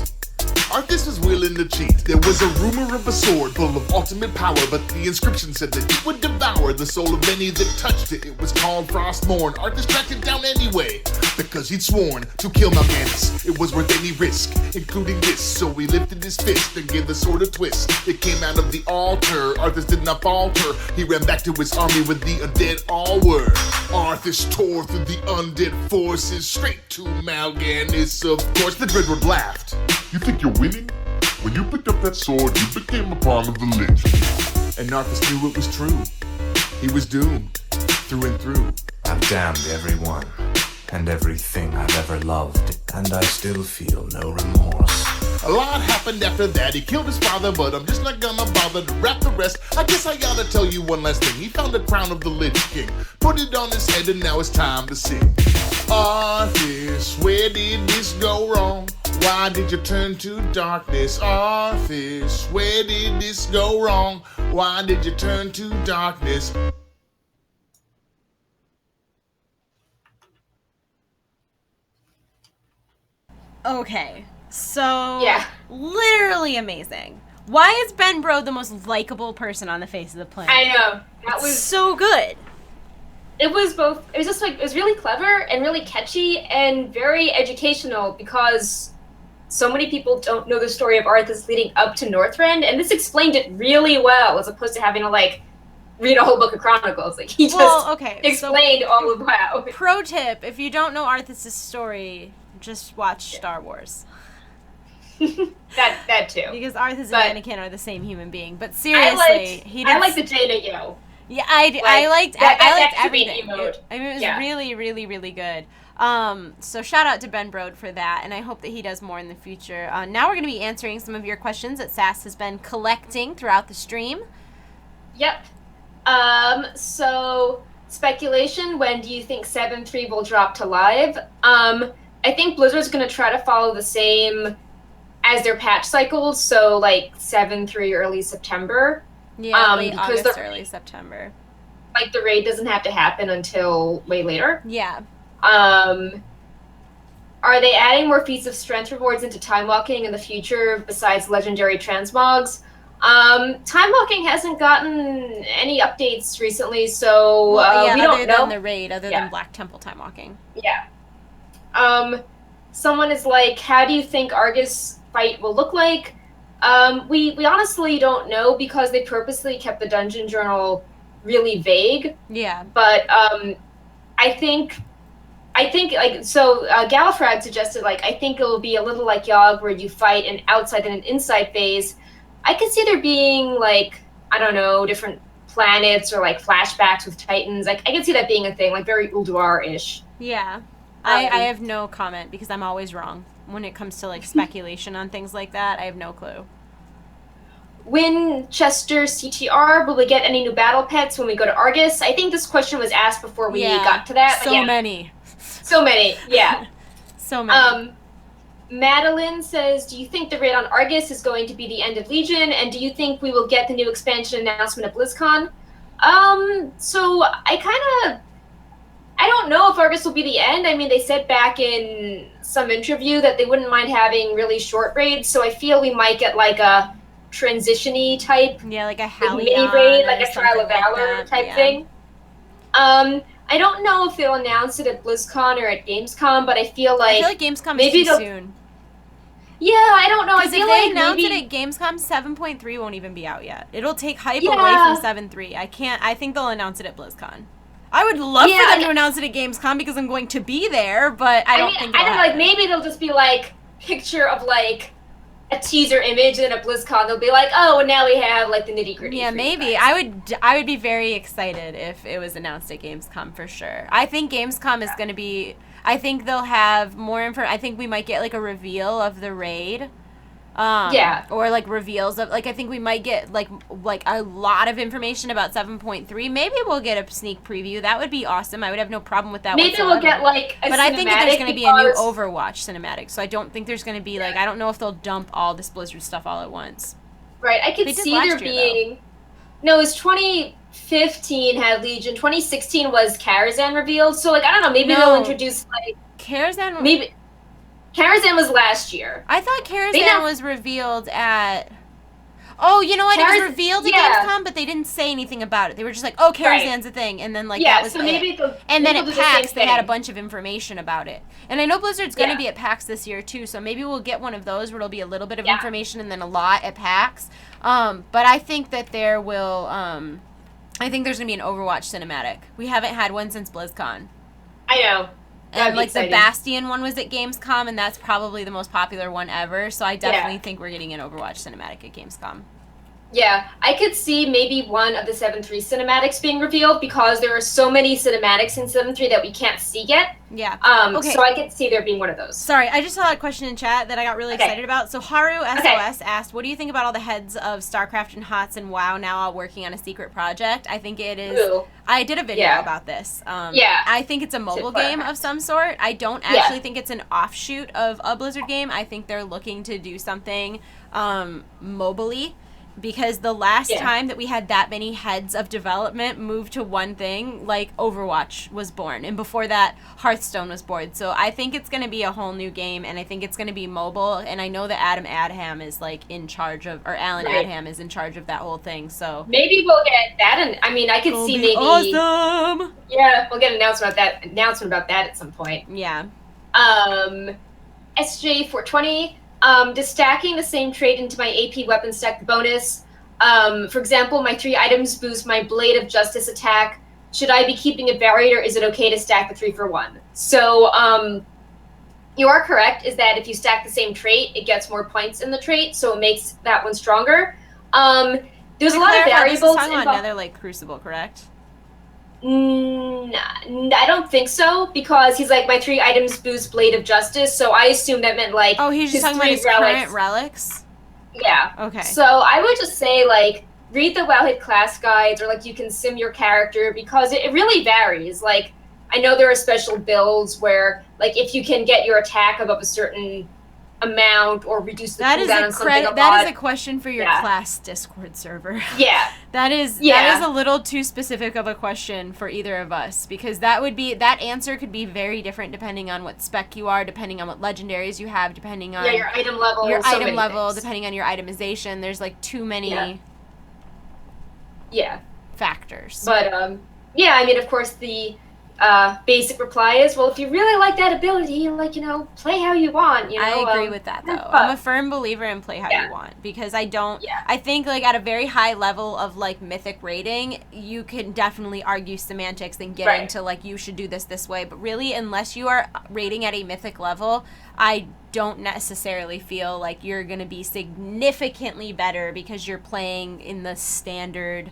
Arthas was willing to cheat. There was a rumor of a sword full of ultimate power, but the inscription said that it would devour the soul of any that touched it. It was called Frostmourne. Arthas tracked it down anyway, because he'd sworn to kill Mal'Ganis. It was worth any risk, including this. So he lifted his fist and gave the sword a twist. It came out of the altar. Arthas did not falter. He ran back to his army with the undead all were. Arthas tore through the undead forces straight to Mal'Ganis. Of course, the Dreadward laughed. You think you're winning? When you picked up that sword, you became a part of the Legion. And Arthas knew it was true. He was doomed, through and through. I've damned everyone and everything I've ever loved, and I still feel no remorse. A lot happened after that. He killed his father, but I'm just not gonna bother to rap the rest. I guess I gotta tell you one last thing. He found the crown of the Lich King, put it on his head, and now it's time to sing. Arthas, where did this go wrong? Why did you turn to darkness? Arthas, where did this go wrong? Why did you turn to darkness? Okay, so Yeah. literally amazing. Why is Ben Brode the most likable person on the face of the planet? I know. That was so good. It was both. It was just like, it was really clever and really catchy and very educational, because so many people don't know the story of Arthas leading up to Northrend, and this explained it really well, as opposed to having to like read a whole book of Chronicles. Like he just explained all of WoW. Pro tip: if you don't know Arthas' story, just watch Star Wars. that too. Because Arthas and Anakin are the same human being. But seriously, I like the Jaina Yo. Yeah, I liked everything. Emote. I mean, it was really, really, really good. So shout out to Ben Brode for that, and I hope that he does more in the future. Now we're going to be answering some of your questions that Sass has been collecting throughout the stream. Yep. So speculation, when do you think 7.3 will drop to live? I think Blizzard's going to try to follow the same as their patch cycles, so like 7.3 early September. Yeah, late August, early September. Like the raid doesn't have to happen until way later. Yeah. Are they adding more feats of strength rewards into time walking in the future besides legendary transmogs? Time walking hasn't gotten any updates recently, so we don't know. Other than the raid, other than Black Temple time walking. Yeah. Someone is like, how do you think Argus fight will look like? We honestly don't know because they purposely kept the dungeon journal really vague. Yeah. But I think like so Gallifrag suggested like I think it will be a little like Yogg where you fight an outside and an inside phase. I could see there being like I don't know different planets or like flashbacks with Titans. Like I could see that being a thing, like very Ulduar-ish. Yeah. I have no comment because I'm always wrong when it comes to like speculation on things like that. I have no clue. Winchester CTR, will we get any new battle pets when we go to Argus? I think this question was asked before we got to that. So many. So many, yeah. So many. Madeline says, do you think the raid on Argus is going to be the end of Legion? And do you think we will get the new expansion announcement at BlizzCon? So I don't know if Argus will be the end. I mean, they said back in some interview that they wouldn't mind having really short raids, so I feel we might get like a transition-y type. Yeah, like a mini raid, like a Trial of Valor type thing. I don't know if they'll announce it at BlizzCon or at Gamescom, but I feel like Gamescom maybe is too soon. Yeah, I don't know. I Because feel if they like announce maybe it at Gamescom, 7.3 won't even be out yet. It'll take hype Yeah. away from 7.3. I think they'll announce it at BlizzCon. I would love for them to announce it at Gamescom because I'm going to be there, but I don't think it'll happen. like maybe it'll just be like picture of like a teaser image, and at BlizzCon they'll be like, oh, and now we have like the nitty gritty. Yeah, maybe. I would be very excited if it was announced at Gamescom for sure. I think Gamescom is going to be. I think they'll have more info. I think we might get like a reveal of the raid. Or like reveals of like I think we might get like a lot of information about 7.3. Maybe we'll get a sneak preview. That would be awesome. I would have no problem with that. Maybe whatsoever. we'll get like a But cinematic I think that there's going to be a new Overwatch cinematic. So I don't think there's going to be like I don't know if they'll dump all this Blizzard stuff all at once. Right. I could see there being No, it was 2015 had Legion. 2016 was Karazhan revealed. So like I don't know, maybe they'll introduce like Karazhan. Maybe Karazhan was last year. I thought Karazhan was revealed at. Oh, you know what? It was revealed at Gamescom, but they didn't say anything about it. They were just like, "Oh, Karazhan's a thing," and then like that was maybe and then at PAX they had a bunch of information about it. And I know Blizzard's going to be at PAX this year too, so maybe we'll get one of those where it'll be a little bit of information and then a lot at PAX. But I think that there will. I think there's going to be an Overwatch cinematic. We haven't had one since BlizzCon. I know. And like the Bastion one was at Gamescom, and that's probably the most popular one ever. So I definitely think we're getting an Overwatch cinematic at Gamescom. Yeah, I could see maybe one of the 7.3 cinematics being revealed because there are so many cinematics in 7.3 that we can't see yet. Yeah. So I could see there being one of those. Sorry, I just saw a question in chat that I got really excited about. So Haru SOS asked, what do you think about all the heads of StarCraft and HOTS and WoW now all working on a secret project? I think it is... Ooh. I did a video about this. I think it's a mobile game of some sort. I don't actually think it's an offshoot of a Blizzard game. I think they're looking to do something mobily. Because the last time that we had that many heads of development move to one thing, like Overwatch was born. And before that, Hearthstone was born. So I think it's going to be a whole new game, and I think it's going to be mobile. And I know that Adam Adham is like in charge of, or Alan Adham is in charge of that whole thing. So maybe we'll get that. And I mean, I could see maybe awesome. Yeah, we'll get an announcement about that at some point. Yeah. SJ420. Does stacking the same trait into my AP weapon stack the bonus? For example, my 3 items boost my Blade of Justice attack. Should I be keeping it varied, or is it okay to stack the 3 for 1? So, you are correct, is that if you stack the same trait, it gets more points in the trait, so it makes that one stronger. There's a lot of variables. This is talking about Netherlight Crucible, correct? I don't think so, because he's like, my 3 items boost Blade of Justice, so I assume that meant like he's just talking about his current relics? Yeah. Okay. So I would just say like read the Wowhead class guides, or like you can sim your character, because it really varies. Like I know there are special builds where like if you can get your attack above a certain amount or reduce the cooldown on something a lot. That is a question for your class Discord server. Yeah. That is a little too specific of a question for either of us, because that answer could be very different depending on what spec you are, depending on what legendaries you have, depending on your item level, depending on your itemization. There's like too many factors. But I mean, of course, the basic reply is, well, if you really like that ability, like, play how you want, I agree with that, though. I'm a firm believer in play how you want, because I think, like, at a very high level of, like, Mythic rating, you can definitely argue semantics and get into, like, you should do this way, but really, unless you are rating at a Mythic level, I don't necessarily feel like you're going to be significantly better because you're playing in the standard.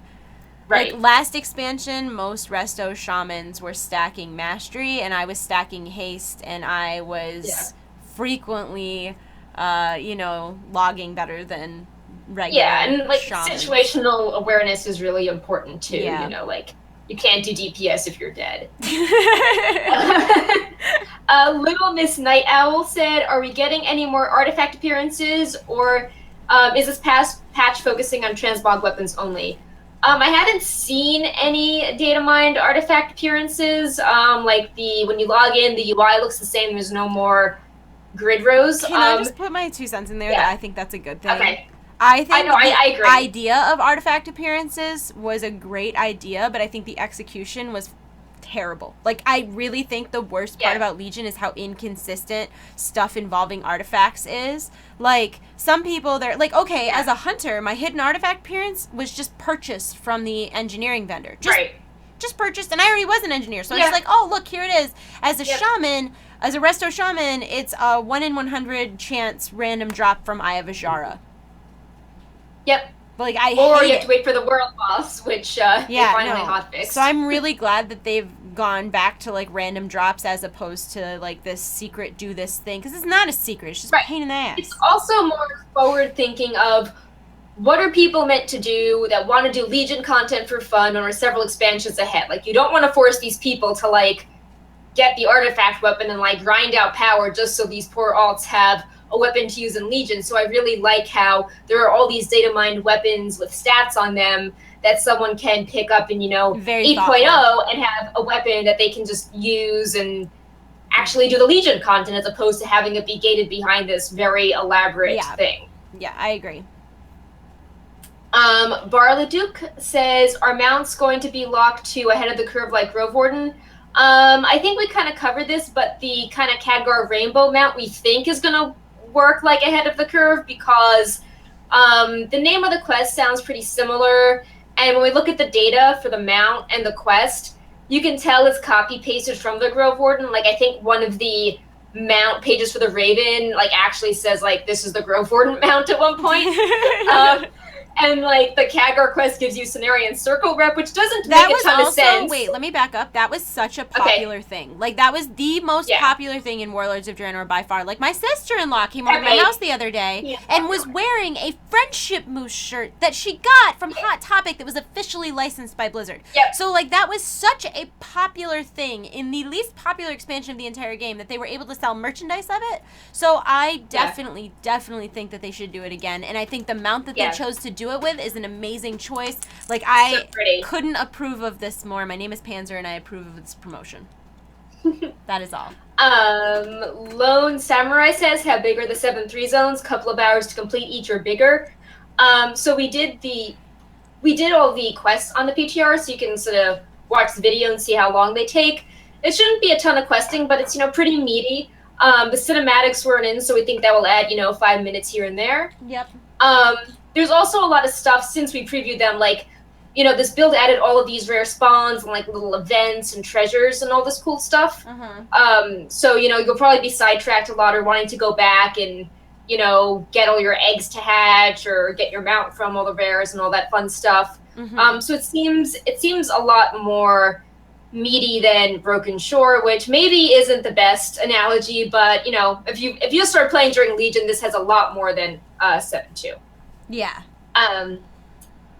Like, last expansion, most Resto Shamans were stacking Mastery, and I was stacking Haste, and I was frequently, logging better than regular and, like, Shamans. situational awareness is really important, too. Like, you can't do DPS if you're dead. Little Miss Night Owl said, are we getting any more artifact appearances, or is this patch focusing on transmog weapons only? I haven't seen any data mined artifact appearances. Like when you log in, the UI looks the same. There's no more grid rows. Can I just put my 2 cents in there? That I think that's a good thing. Okay. I think I agree. Idea of artifact appearances was a great idea, but I think the execution was terrible. Like, I really think the worst part about Legion is how inconsistent stuff involving artifacts is. Like, some people, they're like, okay, as a hunter, my hidden artifact appearance was just purchased from the engineering vendor. Just purchased, and I already was an engineer, so I was like, oh, look, here it is. As a shaman, as a Resto Shaman, it's a 1 in 100 chance random drop from Eye of Azshara. Yep. Like, or you have to wait for the world boss, which they finally hotfixed. So I'm really glad that they've gone back to, like, random drops as opposed to, like, this secret do this thing. Because it's not a secret. It's just a pain in the ass. It's also more forward thinking of what are people meant to do that want to do Legion content for fun or several expansions ahead. Like, you don't want to force these people to, like, get the artifact weapon and, like, grind out power just so these poor alts have a weapon to use in Legion. So I really like how there are all these data mined weapons with stats on them that someone can pick up in, 8.0 and have a weapon that they can just use and actually do the Legion content as opposed to having it be gated behind this very elaborate thing. Yeah, I agree. Barladuke says, are mounts going to be locked to ahead of the curve like Grove Warden? I think we kind of covered this, but the kind of Khadgar Rainbow mount we think is going to work like ahead of the curve because the name of the quest sounds pretty similar, and when we look at the data for the mount and the quest, you can tell it's copy pasted from the Grove Warden. Like, I think one of the mount pages for the Raven like actually says like this is the Grove Warden mount at one point. And, like, the Khadgar quest gives you Cenarian Circle rep, which doesn't make a ton of sense. Wait, let me back up. That was such a popular thing. Like, that was the most popular thing in Warlords of Draenor by far. Like, my sister-in-law came over to my house the other day and was wearing a Friendship Moose shirt that she got from Hot Topic that was officially licensed by Blizzard. So, like, that was such a popular thing in the least popular expansion of the entire game that they were able to sell merchandise of it. So, I definitely think that they should do it again. And I think the mount that they chose to do it with is an amazing choice. Like, I couldn't approve of this more. My name is Panzer and I approve of this promotion. That is all. Lone Samurai says, how big are the 7-3 zones? Couple of hours to complete each or bigger. So we did all the quests on the PTR, so you can sort of watch the video and see how long they take. It shouldn't be a ton of questing, but it's, pretty meaty. The cinematics weren't in, so we think that will add, 5 minutes here and there. Yep. There's also a lot of stuff since we previewed them, like, this build added all of these rare spawns and, like, little events and treasures and all this cool stuff. So, you'll probably be sidetracked a lot or wanting to go back and, get all your eggs to hatch or get your mount from all the rares and all that fun stuff. So it seems a lot more meaty than Broken Shore, which maybe isn't the best analogy, but, if you start playing during Legion, this has a lot more than 7-2. Yeah.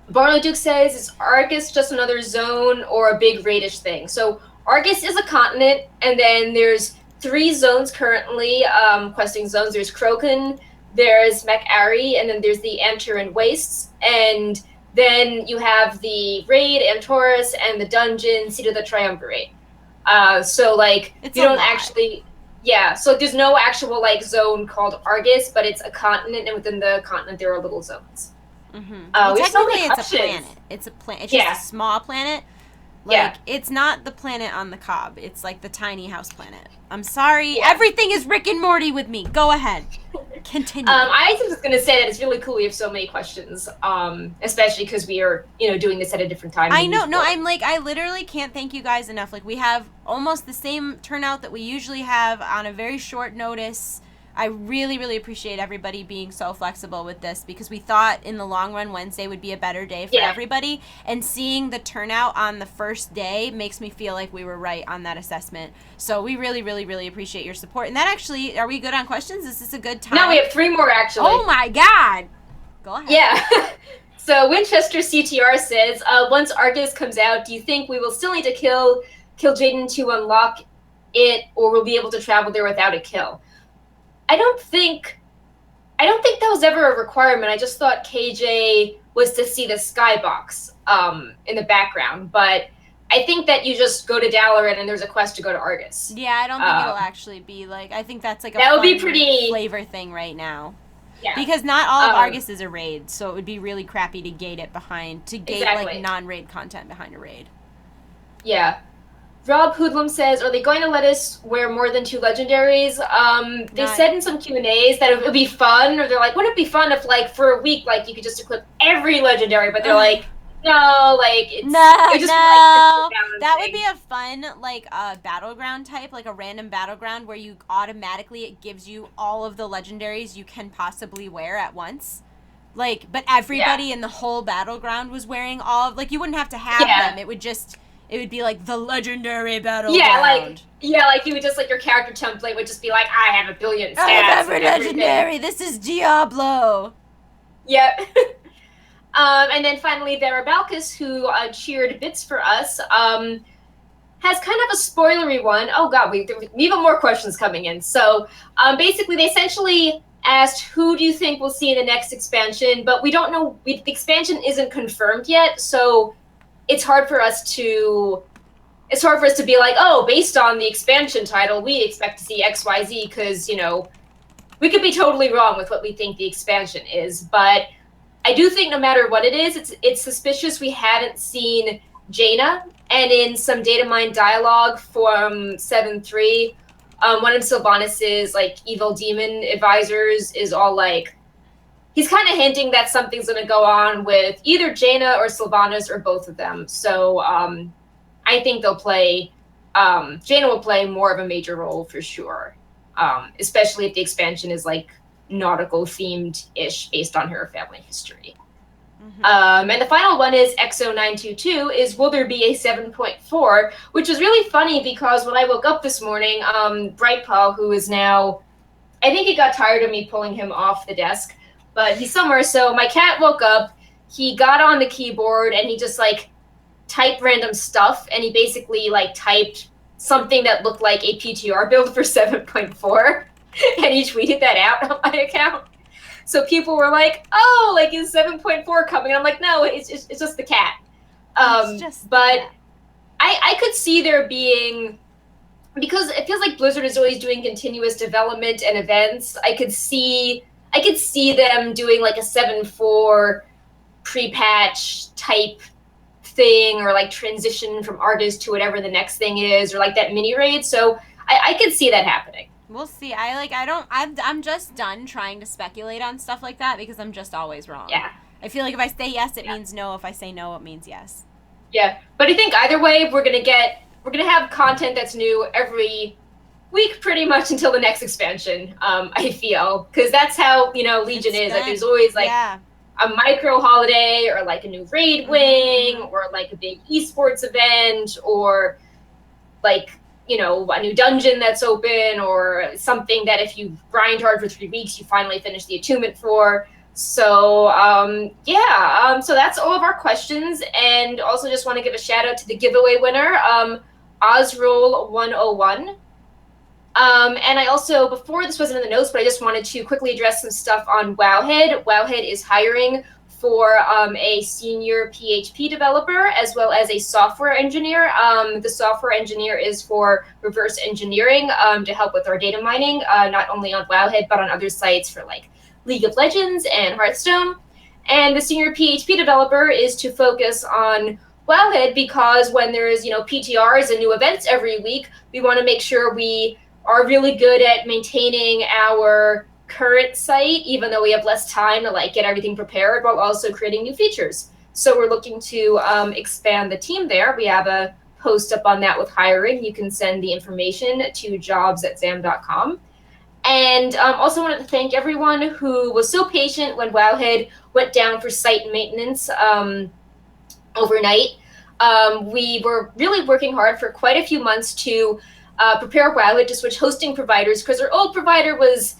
Barlow Duke says, is Argus just another zone or a big raidish thing? So Argus is a continent, and then there's 3 zones currently, questing zones. There's Kroken, there's Mech-Ari, and then there's the Anturan Wastes, and then you have the Raid, Antorus, and the Dungeon, Seat of the Triumvirate. So, like, it's you don't actually... Yeah, so there's no actual, like, zone called Argus, but it's a continent, and within the continent there are little zones. Technically, it's a planet. It's just a small planet. Like, it's not the planet on the cob. It's like the tiny house planet. I'm sorry. Everything is Rick and Morty with me. Go ahead. Continue. I was just going to say that it's really cool we have so many questions, especially because we are, doing this at a different time. I know. No, I'm like, I literally can't thank you guys enough. Like, we have almost the same turnout that we usually have on a very short notice. I really, really appreciate everybody being so flexible with this because we thought in the long run Wednesday would be a better day for everybody. And seeing the turnout on the first day makes me feel like we were right on that assessment. So we really, really, really appreciate your support. And that actually, are we good on questions? Is this a good time? No, we have 3 more actually. Oh my God. Go ahead. Yeah. So Winchester CTR says, once Arthas comes out, do you think we will still need to kill Jaden to unlock it, or we'll be able to travel there without a kill? I don't think that was ever a requirement. I just thought KJ was to see the skybox in the background, but I think that you just go to Dalaran and there's a quest to go to Argus. Yeah, I don't think it'll actually be like. I think that's like a that would fun be pretty flavor thing right now. Yeah. Because not all of Argus is a raid, so it would be really crappy to gate it like non-raid content behind a raid. Yeah. Rob Hoodlum says, are they going to let us wear more than 2 legendaries? They said in some Q&As that it would be fun, or they're like, wouldn't it be fun if, like, for a week, like, you could just equip every legendary? But they're like, no, like, it's... That would be a fun, like, battleground type, like a random battleground where you automatically, it gives you all of the legendaries you can possibly wear at once. Like, but everybody in the whole battleground was wearing all of, like, you wouldn't have to have them. It would be like the legendary battleground. Like you would just, like, your character template would just be like, I have 1 billion stats. I have every legendary. This is Diablo. Yep. And then finally, Vera Balkus, who cheered bits for us, has kind of a spoilery one. Oh God, we have even more questions coming in. So basically, they essentially asked, who do you think we'll see in the next expansion? But we don't know. The expansion isn't confirmed yet, so it's hard for us to be like, oh, based on the expansion title, we expect to see XYZ, because, we could be totally wrong with what we think the expansion is. But I do think no matter what it is, it's suspicious we hadn't seen Jaina. And in some data mine dialogue from 7.3, one of Sylvanas' like evil demon advisors is all like, he's kind of hinting that something's going to go on with either Jaina or Sylvanas or both of them. So I think they'll play, Jaina will play more of a major role for sure, especially if the expansion is like nautical themed-ish based on her family history. Mm-hmm. And the final one is XO922 is, will there be a 7.4? Which is really funny because when I woke up this morning, Brightpaw, who is now, I think he got tired of me pulling him off the desk, but he's somewhere. So my cat woke up, he got on the keyboard and he just like typed random stuff, and he basically like typed something that looked like a PTR build for 7.4, and he tweeted that out on my account. So people were like, oh, like, is 7.4 coming? And I'm like, no, it's just the cat. But I could see there being, because it feels like Blizzard is always doing continuous development and events, I could see them doing like a 7.4 pre-patch type thing, or like transition from artist to whatever the next thing is, or like that mini raid. So I could see that happening. We'll see. I'm just done trying to speculate on stuff like that because I'm just always wrong. Yeah. I feel like if I say yes, it means no. If I say no, it means yes. Yeah. But I think either way, we're going to have content that's new every week pretty much until the next expansion, I feel. Because that's how, Legion is. Like, there's always like a micro holiday, or like a new raid wing, or like a big esports event, or like, a new dungeon that's open, or something that if you grind hard for 3 weeks, you finally finish the attunement for. So, so that's all of our questions. And also just want to give a shout out to the giveaway winner, Ozroll101. And I also, before this wasn't in the notes, but I just wanted to quickly address some stuff on Wowhead. Wowhead is hiring for a senior PHP developer as well as a software engineer. The software engineer is for reverse engineering to help with our data mining, not only on Wowhead, but on other sites for like League of Legends and Hearthstone. And the senior PHP developer is to focus on Wowhead because when there's, PTRs and new events every week, we want to make sure we are really good at maintaining our current site, even though we have less time to get everything prepared, while also creating new features. So we're looking to expand the team there. We have a post up on that with hiring. You can send the information to jobs@zam.com. And also wanted to thank everyone who was so patient when Wowhead went down for site maintenance overnight. We were really working hard for quite a few months to prepare Wowhead to switch hosting providers because our old provider was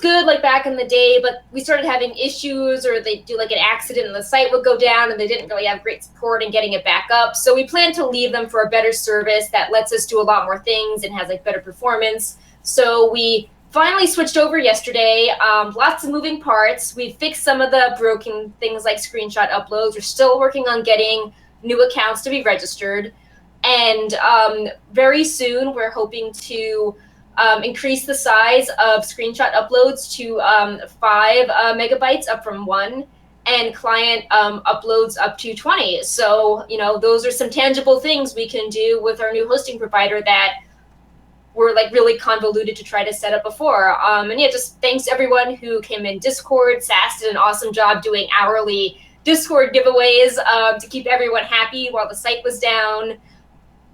good back in the day, but we started having issues, or they do an accident and the site would go down and they didn't really have great support in getting it back up. So we plan to leave them for a better service that lets us do a lot more things and has better performance. So we finally switched over yesterday. Lots of moving parts. We fixed some of the broken things like screenshot uploads. We're still working on getting new accounts to be registered. And very soon we're hoping to increase the size of screenshot uploads to 5 megabytes up from 1, and client uploads up to 20. So, those are some tangible things we can do with our new hosting provider that were really convoluted to try to set up before. And yeah, just thanks everyone who came in Discord. Sass did an awesome job doing hourly Discord giveaways to keep everyone happy while the site was down.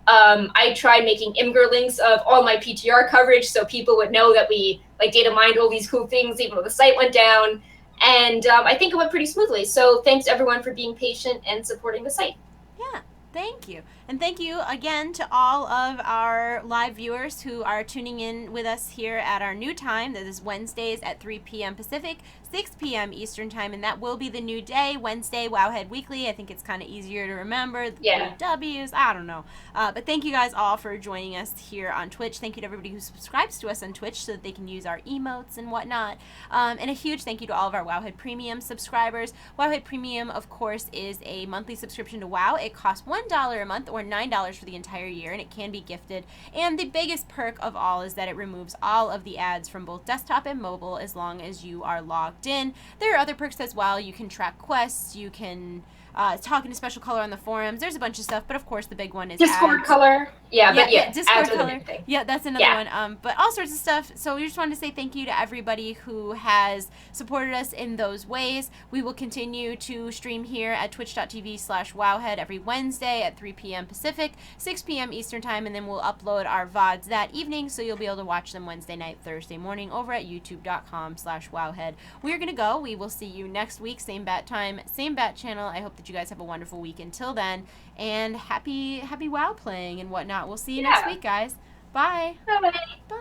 I tried making Imgur links of all my PTR coverage so people would know that we data mined all these cool things even though the site went down. And I think it went pretty smoothly. So thanks everyone for being patient and supporting the site. Yeah, thank you. And thank you again to all of our live viewers who are tuning in with us here at our new time. That is Wednesdays at 3 p.m. Pacific, 6 p.m. Eastern time, and that will be the new day, Wednesday, Wowhead Weekly. I think it's kind of easier to remember. The 3 W's, I don't know. But thank you guys all for joining us here on Twitch. Thank you to everybody who subscribes to us on Twitch so that they can use our emotes and whatnot. And a huge thank you to all of our Wowhead Premium subscribers. Wowhead Premium, of course, is a monthly subscription to WoW. It costs $1 a month or $9 for the entire year, and it can be gifted. And the biggest perk of all is that it removes all of the ads from both desktop and mobile as long as you are logged in. There are other perks as well. You can track quests, you can talk in a special color on the forums. There's a bunch of stuff, but of course the big one is Discord ads. color. Discord color. Yeah, that's another one. But all sorts of stuff. So we just wanted to say thank you to everybody who has supported us in those ways. We will continue to stream here at twitch.tv/wowhead every Wednesday at 3 p.m. Pacific, 6 p.m. Eastern time, and then we'll upload our VODs that evening, so you'll be able to watch them Wednesday night, Thursday morning over at youtube.com/wowhead. We're going to go. We will see you next week. Same bat time, same bat channel. I hope that you guys have a wonderful week until then, and happy WoW playing and whatnot. We'll see you next week, guys. Bye. Bye. Bye.